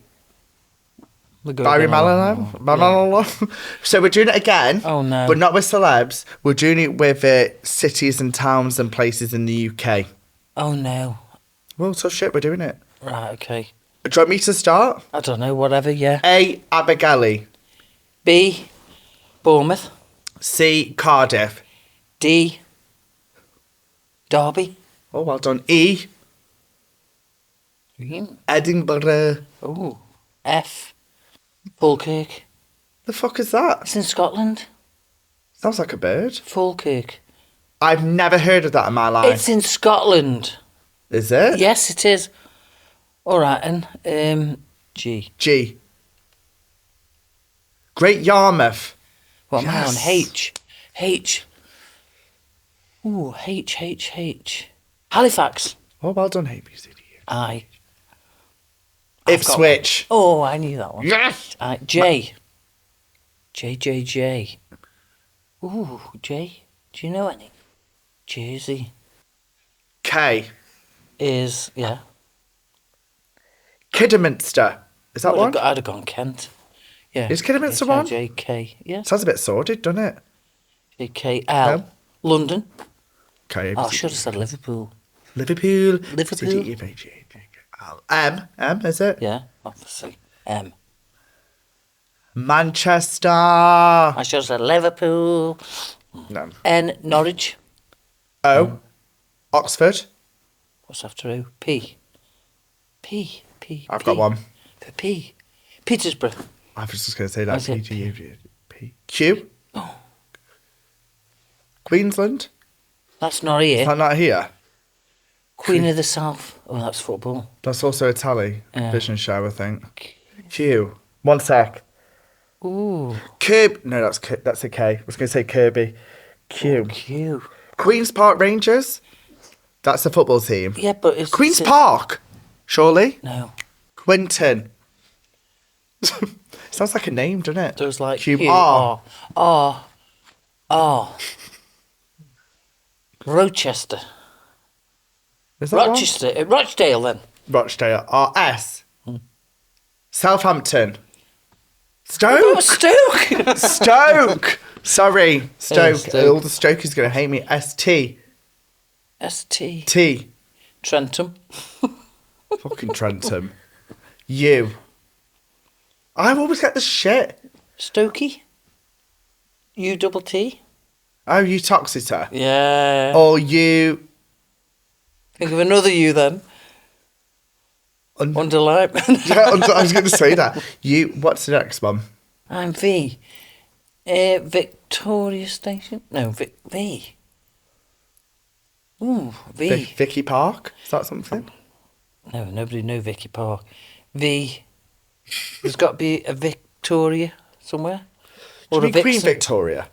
Manilow. So we're doing it again. Oh, no. But not with celebs. We're doing it with cities and towns and places in the UK. Oh, no. Well, so shit, we're doing it. Right, okay. Do you want me to start? I don't know, whatever, yeah. A, Abigail. B, Bournemouth. C, Cardiff. D, Derby. Oh, well done. E, Edinburgh. Oh, F, Falkirk. The fuck is that? It's in Scotland. Sounds like a bird. Falkirk. I've never heard of that in my life. It's in Scotland. Is it? Yes, it is. All right, and G. G. Great Yarmouth. What am I on? Yes. H. Ooh, H. Halifax. Oh, well done, ABCD. I. Ipswich. Oh, I knew that one. Yes. J. J. Ooh, J. Do you know any? Jersey. K. Is, yeah. Kidderminster. Is that one? I'd have gone Kent. Yeah. Is Kidderminster one? JK, yeah. Sounds a bit sordid, doesn't it? JKL. London. K. Oh, I should have said Liverpool. Liverpool. Liverpool. M, is it? Yeah, obviously. M. Manchester. I should have said Liverpool. No. N, Norwich. O, Oxford. What's after O? P. I've got one. For P. Petersburg. I was just going to say that. What's it? P. Q. Oh. Queensland. That's not here. Is that not here? Queen of the South. Oh, that's football. That's also a television show, I think. Q. One sec. Ooh. Kirby. No, that's a K. I was going to say Kirby. Q. Q. Queen's Park Rangers. That's a football team. Yeah, but it's... Queen's Park. Surely. No. Quinton. Sounds like a name, doesn't it? There's like Q. R. Rochester. Is that Rochester. Rochdale then. Rochdale. R.S. Southampton. Stoke. Oh, Stoke. Stoke. Sorry, Stoke. Stoke. All the Stokers going to hate me. S.T. S.T. T. Trentham. Fucking Trentham. U. I always get the shit. Stokey. U-double-T. Oh, you Toxeter. Yeah. Or you... Think of another U then. Underline. Yeah, I was going to say that. You. What's the next one? I'm V. Victoria Station. No, V. Ooh, V. Vicky Park? Is that something? No, nobody knew Vicky Park. V. There's got to be a Victoria somewhere. Or a Queen Vixen. Victoria?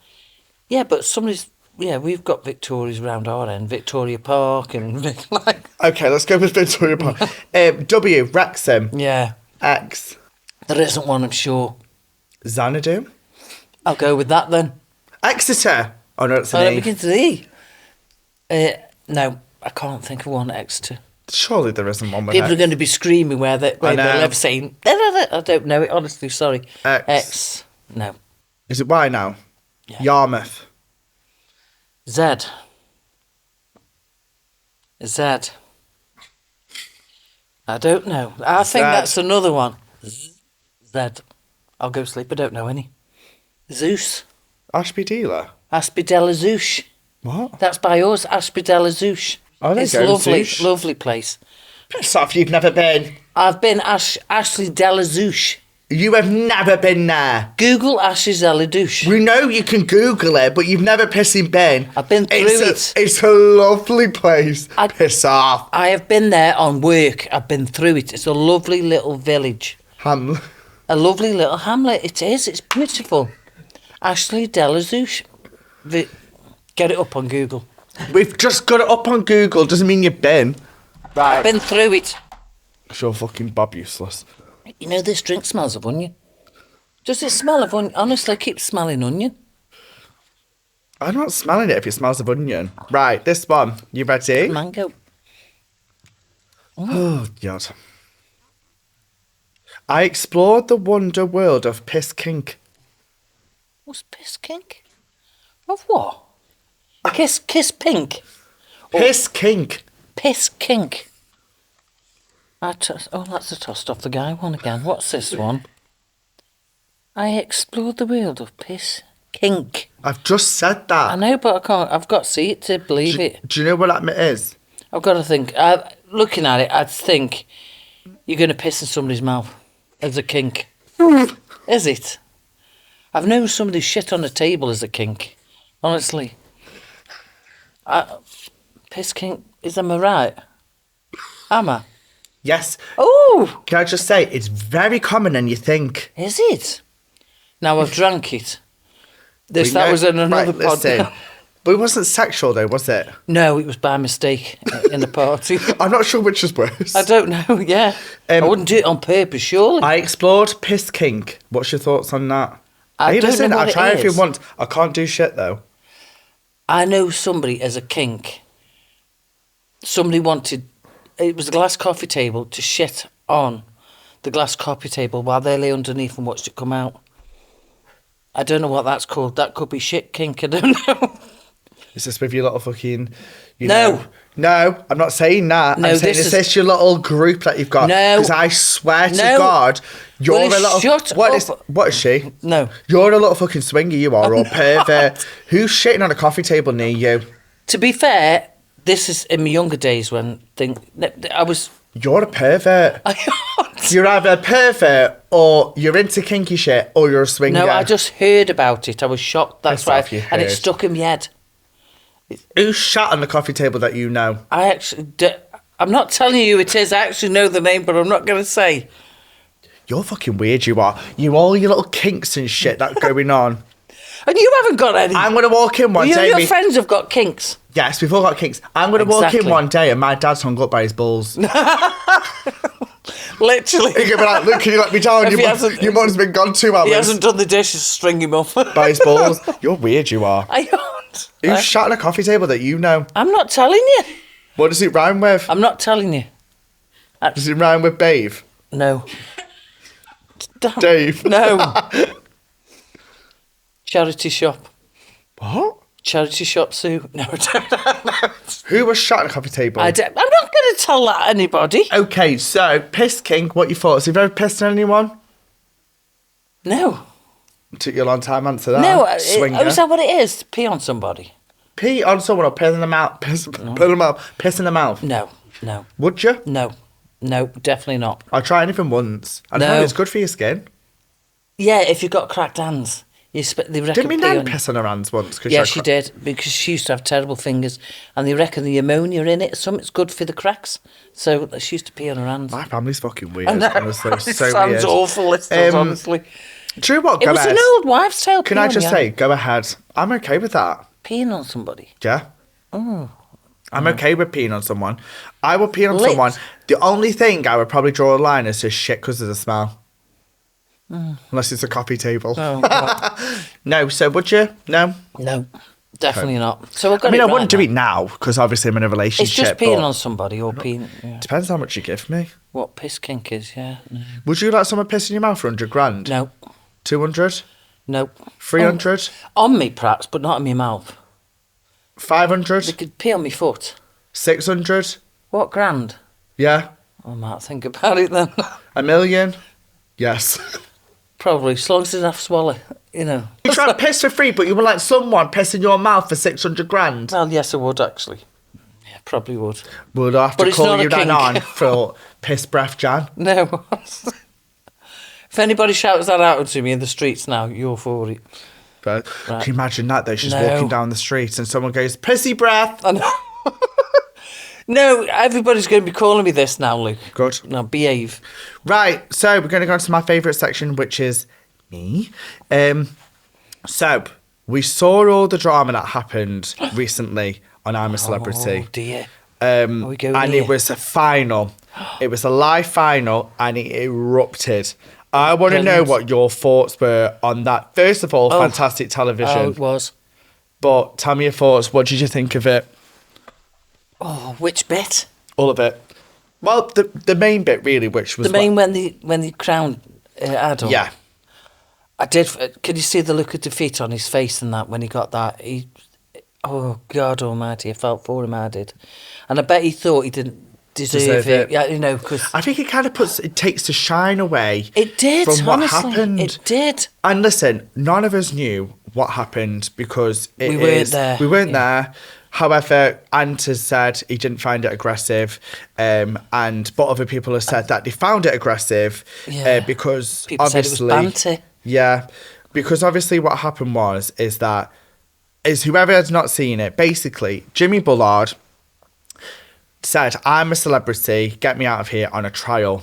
Yeah, but somebody's... Yeah, we've got Victorias round our end. Victoria Park and... Okay, let's go with Victoria Park. W. Wrexham. Yeah. X. There isn't one, I'm sure. Xanadu. I'll go with that then. Exeter. Oh, no, it's Oh, an it E. begins with E. No, I can't think of one at Exeter. Surely there isn't one with People are X. going to be screaming where they live saying, "Da, da, da." I don't know it, honestly, sorry. X. No. Is it Y now? Yeah. Yarmouth. Z. I don't know. I think that's another one. Z. I'll go sleep, I don't know any. Zeus. Ashby Dealer. Aspidella Zeus. What? That's by us, Aspidella Zeus. Oh, there you It's go, lovely, Zeus. lovely place. Piss off, you've never been. I've been Ashley Della Zeus. You have never been there. Google Ashley Della Zeus. We know you can Google it, but you've never pissing been. I've been through it. It's a lovely place. Piss off. I have been there on work. I've been through it. It's a lovely little village. A lovely little hamlet. It is. It's beautiful. Ashley Della Zeus. Get it up on Google. We've just got it up on Google. Doesn't mean you've been. Right. I've been through it. Sure, fucking Bob useless. You know this drink smells of onion. Does it smell of onion? Honestly, I keep smelling onion. I'm not smelling it if it smells of onion. Right, this one. You ready? Mango. Oh, God. I explored the wonder world of piss kink. What's piss kink? Of what? Kiss pink. Piss kink. Piss kink. That's a tossed off the guy one again. What's this one? I explored the world of piss kink. I've just said that. I know, but I can't. I've got to see it to believe it. Do you know what that is? I've got to think. Looking at it, I'd think you're going to piss in somebody's mouth as a kink. Is it? I've known somebody shit on a table as a kink. Honestly. Piss kink. Am I right? Am I? Yes. Oh! Can I just say, it's very common and you think. Is it? Now I've drank it. That was in another podcast. But it wasn't sexual though, was it? No, it was by mistake in the party. I'm not sure which is worse. I don't know, yeah. I wouldn't do it on purpose, surely. I explored piss kink. What's your thoughts on that? I don't listen, know what I'll try it if you is. want. I can't do shit though. I know somebody as a kink. Somebody wanted, it was a glass coffee table, to shit on the glass coffee table while they lay underneath and watched it come out. I don't know what that's called. That could be shit kink, I don't know. Is this with your little fucking You No. know. No, I'm not saying that. No, I'm saying, is this your little group that you've got? No. Because I swear to No. God, you're Will you a little... shut up? What is she? No. You're a little fucking swinger, you are, or pervert. Who's shitting on a coffee table near you? To be fair, this is in my younger days when I was... You're a pervert. You're either a pervert or you're into kinky shit or you're a swinger. No, I just heard about it. I was shocked. That's why. And it stuck in my head. Who shat on the coffee table that you know? I'm not telling you it is. I actually know the name, but I'm not going to say. You're fucking weird, you are. All your little kinks and shit that going on. And you haven't got any. I'm going to walk in one day. Your friends have got kinks. Yes, we've all got kinks. I'm going to walk in one day and my dad's hung up by his balls. Literally. He's going to be like, look, can you let me down? Your mum's been gone 2 hours. He hasn't done the dishes, string him up. By his balls. You're weird, you are. I don't. Who's shat on a coffee table that you know? I'm not telling you. What does it rhyme with? I'm not telling you. Does it rhyme with babe? No. Dave? No. Charity shop. What? Charity shop Sue. No, I don't know. Who was shot on a coffee table? I'm not going to tell that anybody. Okay, so piss kink. What your thoughts? Have you ever pissed on anyone? No. It took you a long time to answer that. No, Swinger. is that what it is? To pee on somebody? Pee on someone or piss in the mouth? Piss in the mouth? No. Would you? No, definitely not. I'll try anything once. I know it's good for your skin. Yeah, if you've got cracked hands. Didn't my nan piss on her hands once? Yeah, she did, because she used to have terrible fingers, and they reckon the ammonia in it, something's good for the cracks. So she used to pee on her hands. My family's fucking weird, honestly. It So sounds weird. Awful, listeners, honestly. Do you know what? It was an old wives' tale. Can I just say, go ahead. I'm okay with that. Peeing on somebody. Yeah. I'm okay with peeing on someone. I will pee on someone. The only thing I would probably draw a line is just shit because of the smell. Unless it's a coffee table. Oh, no, so would you? No? No, definitely not. So I wouldn't do it now because obviously I'm in a relationship. It's just peeing on somebody or peeing. Yeah. Depends how much you give me. What piss kink is, yeah. No. Would you like someone pissing your mouth for 100 grand? No. 200? No. 300? On me, perhaps, but not in my mouth. 500? They could pee on my foot. 600? What, grand? Yeah. I might think about it then. 1 million? Yes. Probably, as long as it's enough swallow, you know. You try to piss for free, but you would like someone piss in your mouth for 600 grand? Well, yes, I would, actually. Yeah, probably would. Would I have to call you down on for piss breath, Jan? No. If anybody shouts that out to me in the streets now, you're for it. But Can you imagine that, though? She's walking down the street and someone goes, pissy breath. I know. No, everybody's going to be calling me this now, Luke. Good. Now, behave. Right, so we're going to go on to my favourite section, which is me. So, we saw all the drama that happened recently on I'm a Celebrity. Oh, dear. And it was a final. It was a live final, and it erupted. I want to know what your thoughts were on that. First of all, fantastic television. Oh, it was. But tell me your thoughts. What did you think of it? Oh, which bit? All of it. Well, the main bit really, which was the main when the crowned Adam. Yeah. I did. Can you see the look of defeat on his face and that when he got that? Oh God Almighty! I felt for him. I did, and I bet he thought he didn't deserve it. Yeah, you know, because I think it takes the shine away. It did from what honestly, happened. It did. And listen, none of us knew what happened because we weren't there. We weren't there. However, Ant has said he didn't find it aggressive, but other people have said that they found it aggressive because people obviously, said it was banter. Yeah, because obviously what happened is whoever has not seen it, basically Jimmy Bullard said, "I'm a celebrity, get me out of here," on a trial.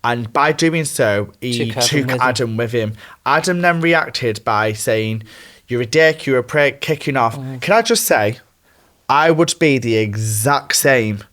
And by doing so, he took Adam with him. Adam then reacted by saying, "You're a dick, you're a prick," kicking off. Can I just say, I would be the exact same.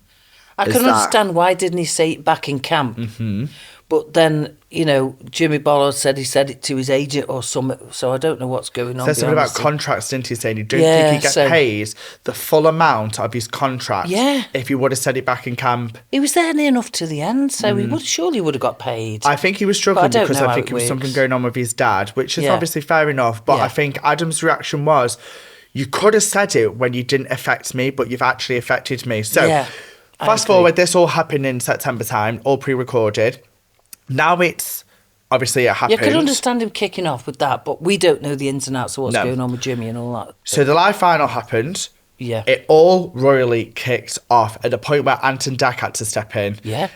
I can understand why didn't he say it back in camp. Mm-hmm. But then, you know, Jimmy Bullard said he said it to his agent or something, so I don't know what's going on. Said something about contracts, didn't he? Saying he don't think he get paid the full amount of his contract if he would have said it back in camp. He was there near enough to the end, so he surely would have got paid. I think he was struggling because I think there was something going on with his dad, which is obviously fair enough, but I think Adam's reaction was, you could have said it when you didn't affect me, but you've actually affected me. So Yeah, fast forward, this all happened in September time, all pre-recorded. Now it's, obviously it happened. You could understand him kicking off with that, but we don't know the ins and outs of what's going on with Jimmy and all that. So the live final happened. Yeah. It all royally kicked off at the point where Ant and Dak had to step in. Yeah.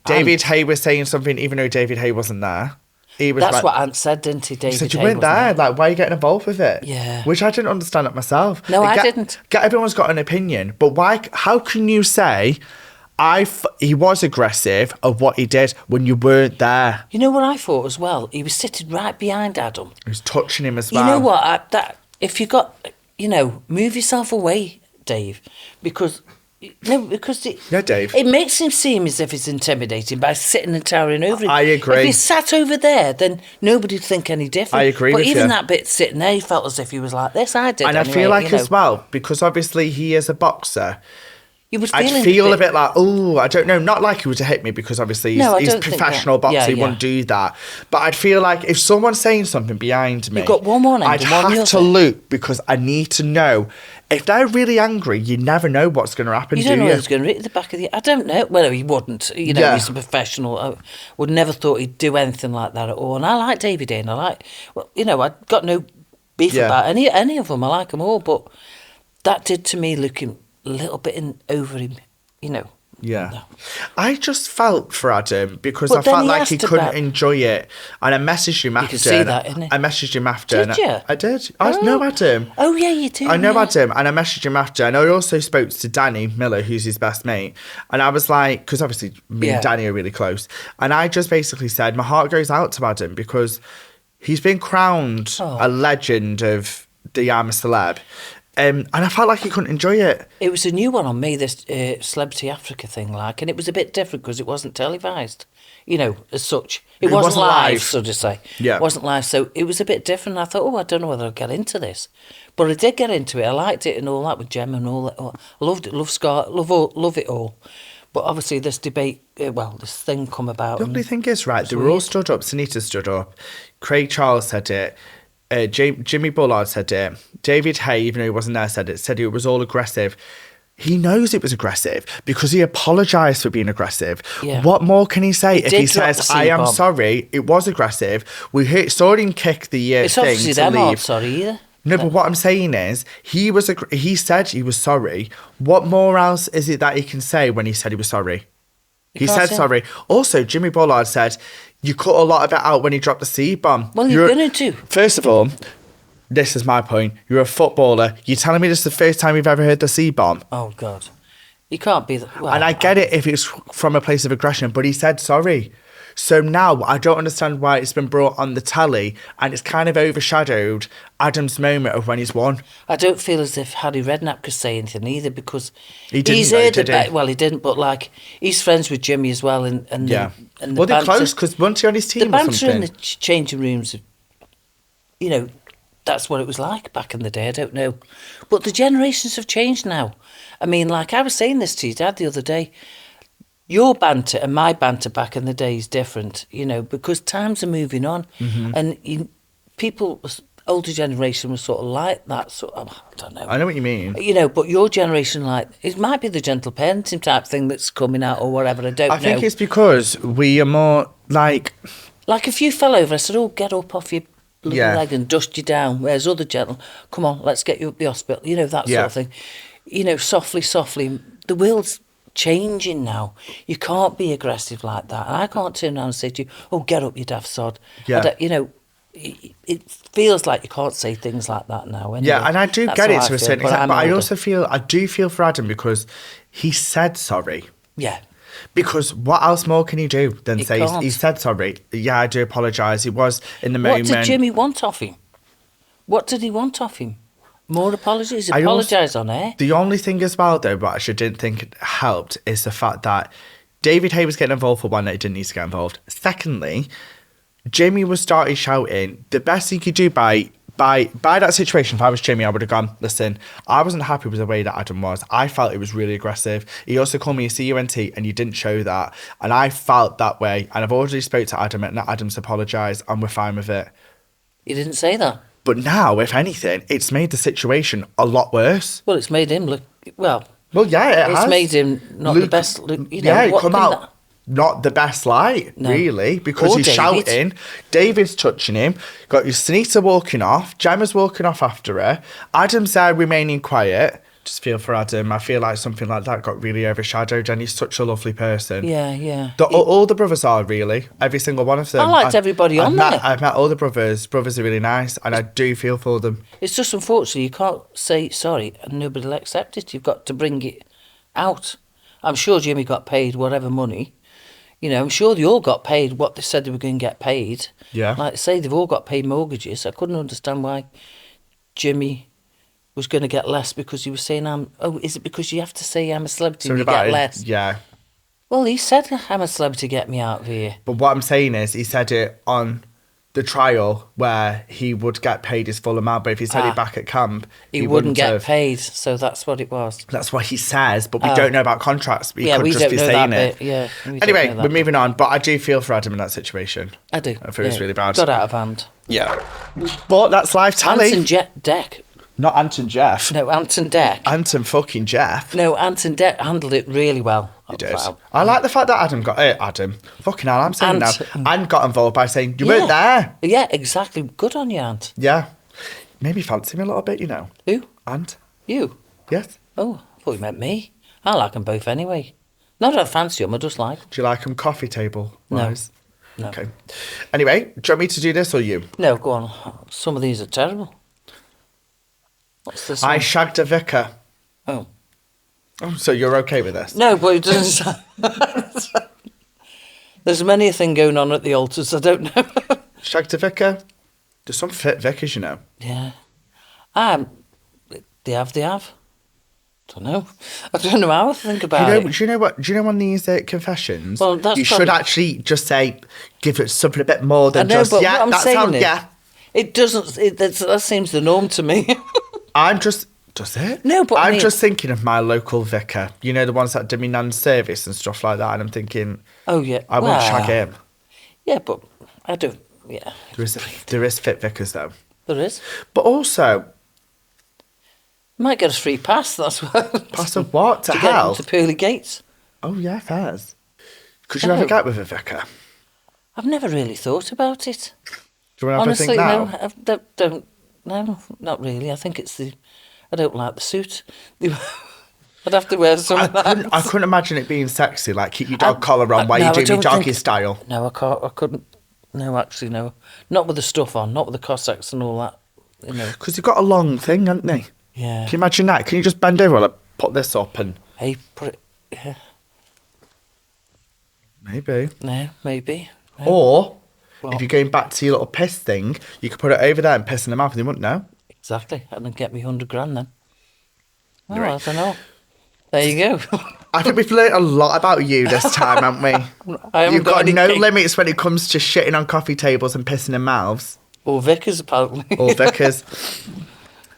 David Hay was saying something even though David Hay wasn't there. That's what Ant said, didn't he, David? He said, you weren't there. Like, why are you getting involved with it? Yeah. Which I didn't understand it myself. No, I didn't. Everyone's got an opinion. But why? How can you say he was aggressive of what he did when you weren't there? You know what I thought as well? He was sitting right behind Adam. He was touching him as well. You know what? If you got, move yourself away, Dave, because... No, because Dave. It makes him seem as if he's intimidating by sitting and towering over him. I agree. If he sat over there, then nobody'd think any different. I agree with you. But even that bit sitting there, he felt as if he was like this. I did. And anyway, I feel like as well, because obviously he is a boxer, I'd feel a bit like, oh, I don't know, not like he would have hit me because obviously he's a professional boxer, he wouldn't do that. But I'd feel like if someone's saying something behind me, you've got one end I'd and one have to look because I need to know. If they're really angry, you never know what's going to happen. You don't know what's going to hit the back of the... I don't know. Well, he wouldn't. He's a professional. I would never thought he'd do anything like that at all. And I like David Hay, and I've got no beef about any of them. I like them all, but that did to me looking a little bit over him, Yeah. No. I just felt for Adam because I felt like he couldn't enjoy it. And I messaged him after. You can see that, innit? I messaged him after. Did you? I did. I know Adam. Oh, yeah, you do. I know Adam. And I messaged him after. And I also spoke to Danny Miller, who's his best mate. And I was like, because obviously me and Danny are really close. And I just basically said, my heart goes out to Adam because he's been crowned a legend of the I'm a Celeb. And I felt like he couldn't enjoy it. It was a new one on me, this Celebrity Africa thing, and it was a bit different because it wasn't televised, as such. It wasn't live, so to say. Yeah. It wasn't live, so it was a bit different. I thought, I don't know whether I'll get into this. But I did get into it. I liked it and all that with Gemma and all that. I loved it, love it all. But obviously this debate, this thing come about. The only thing is, right, they were all stood up. Sunita stood up. Craig Charles said it. Jimmy Bullard said it. David Hay, even though he wasn't there, said it was all aggressive. He knows it was aggressive because he apologised for being aggressive. Yeah. What more can he say if he says, I am sorry, it was aggressive. We saw him kick the it's thing obviously to them leave. Aren't sorry either. No, but what I'm saying is, he said he was sorry. What more else is it that he can say when he said he was sorry? He said sorry. Also, Jimmy Bullard said, you cut a lot of it out when he dropped the C-bomb. Well, you're going to. First of all, this is my point. You're a footballer. You're telling me this is the first time you've ever heard the C-bomb? Oh, God. You can't be... and I get it if it's from a place of aggression, but he said sorry. So now I don't understand why it's been brought on the telly and it's kind of overshadowed Adam's moment of when he's won. I don't feel as if Harry Redknapp could say anything either because he didn't. He didn't, but he's friends with Jimmy as well. And they're close because once you're on his team the or something. banter in the changing rooms, that's what it was like back in the day. I don't know. But the generations have changed now. I mean, I was saying this to your dad the other day. Your banter and my banter back in the day is different, because times are moving on. Mm-hmm. And people, older generation was sort of like that. So I don't know. I know what you mean. But your generation, it might be the gentle parenting type thing that's coming out or whatever. I don't know. I think it's because we are more like if you fell over, I said, "Oh, get up off your little leg and dust you down." Whereas other gentle, come on, let's get you up the hospital. That sort of thing. Softly. The world's changing now. You can't be aggressive like that. And I can't turn around and say to you, "Oh, get up, you daft sod." Yeah. It feels like you can't say things like that now. Anyway. Yeah, and I do get it to a certain extent, but I do feel for Adam because he said sorry. Yeah. Because what else more can he do than say he said sorry? Yeah, I do apologise. He was in the moment. What did Jimmy want off him? What did he want off him? More apologies? Apologise on air? The only thing as well, though, but I didn't think helped, is the fact that David Hay was getting involved for one that he didn't need to get involved. Secondly, Jimmy was started shouting. The best he could do by that situation, if I was Jimmy, I would have gone, listen, I wasn't happy with the way that Adam was. I felt it was really aggressive. He also called me a cunt and you didn't show that. And I felt that way. And I've already spoke to Adam and Adam's apologised and we're fine with it. He didn't say that? But now, if anything, it's made the situation a lot worse. Well, it's made him look, well, yeah, it has. It's made him not the best, you know. Yeah, it come out not the best light, really, because he's shouting. David's touching him. Got your Sunita walking off. Gemma's walking off after her. Adam's there remaining quiet. Just feel for Adam. I feel like something like that got really overshadowed, and he's such a lovely person. Yeah. All the brothers are, really. Every single one of them. I liked everybody on there. I've met all the brothers. Brothers are really nice, and I do feel for them. It's just unfortunately you can't say sorry and nobody will accept it. You've got to bring it out. I'm sure Jimmy got paid whatever money. You know, I'm sure they all got paid what they said they were going to get paid. Yeah. Like I say, they've all got paid mortgages. I couldn't understand why Jimmy was going to get less because he was saying, is it because you have to say I'm a celebrity and you get less? Yeah. Well, he said, I'm a celebrity, get me out of here. But what I'm saying is, he said it on the trial where he would get paid his full amount, but if he said it back at camp, he wouldn't get paid, so that's what it was. That's what he says, but we don't know about contracts. He could we just don't be know saying that it. bit. Yeah. Anyway, we're moving on, but I do feel for Adam in that situation. I do. I feel it's really bad. Got out of hand. Yeah. But that's live tally. Anton Deck. Not Anton Jeff. No, Anton Deck. Anton fucking Jeff. No, Anton Deck handled it really well. He did. I like the fact that Adam. Fucking hell, I'm saying now. Anne got involved by saying, you weren't there. Yeah, exactly. Good on you, Ant. Yeah. Maybe fancy me a little bit, you know. Who? Ant. You? Yes. Oh, I thought you meant me. I like them both anyway. Not that I fancy them, I just like them. Do you like them coffee table wise? No. Okay. Anyway, do you want me to do this or you? No, go on. Some of these are terrible. What's this one? I shagged a vicar. Oh, so you're okay with this? no, but it doesn't. There's many a thing going on at the altars. I don't know. Shagged a vicar? There's some fit vicars, you know. Yeah. They have. Don't know. I don't know how I think about it. Do you know what? Do you know on these confessions? Well, that's you should actually just say, give it something a bit more than I know, just but yeah. what I'm That saying sounds is, yeah. It doesn't. That seems the norm to me. I'm just. Does it? No, but I'm just thinking of my local vicar. You know, the ones that do me nan's service and stuff like that. And I'm thinking, oh yeah, I won't shag him. Yeah, but I don't. Yeah, there is fit vicars though. There is. But also, might get a free pass. That's what. Pass of what? To get hell? to pearly gates. Oh yeah, fairs. Could you ever get with a vicar? I've never really thought about it. Do you want to have a think now? No, don't. No, not really. I think it's the. I don't like the suit. I'd have to wear something I couldn't imagine it being sexy, like keep your dog collar on while you're doing your doggy style. No, I can't. I couldn't. No, actually, no. Not with the stuff on, not with the Cossacks and all that. You know. Because they've got a long thing, haven't they? Yeah. Can you imagine that? Can you just bend over and put this up and... Hey, put it... Yeah. Maybe. No, maybe. No. Or, if you're going back to your little piss thing, you could put it over there and piss in the mouth and they wouldn't know. Exactly. And then get me 100 grand then. Oh, Right. I don't know. There you go. I think we've learnt a lot about you this time, haven't we? You've got no limits when it comes to shitting on coffee tables and pissing in mouths. Or vicars, apparently. Or vicars.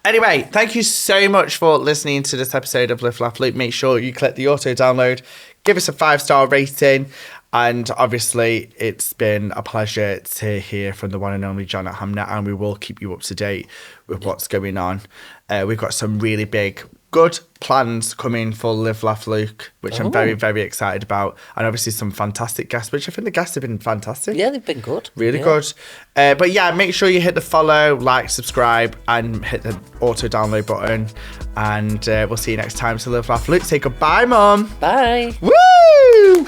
Anyway, thank you so much for listening to this episode of Live Laugh Loop. Make sure you click the auto download, give us a 5-star rating, and obviously it's been a pleasure to hear from the one and only John at Hamnet, and we will keep you up to date with what's going on. We've got some really big, good plans coming for Live Laugh Luke, which I'm very, very excited about, and obviously some fantastic guests, which I think the guests have been fantastic. Yeah, they've been good. Really good. But yeah, make sure you hit the follow, like, subscribe, and hit the auto download button. And we'll see you next time to Live Laugh Luke. Say goodbye, Mum. Bye. Woo!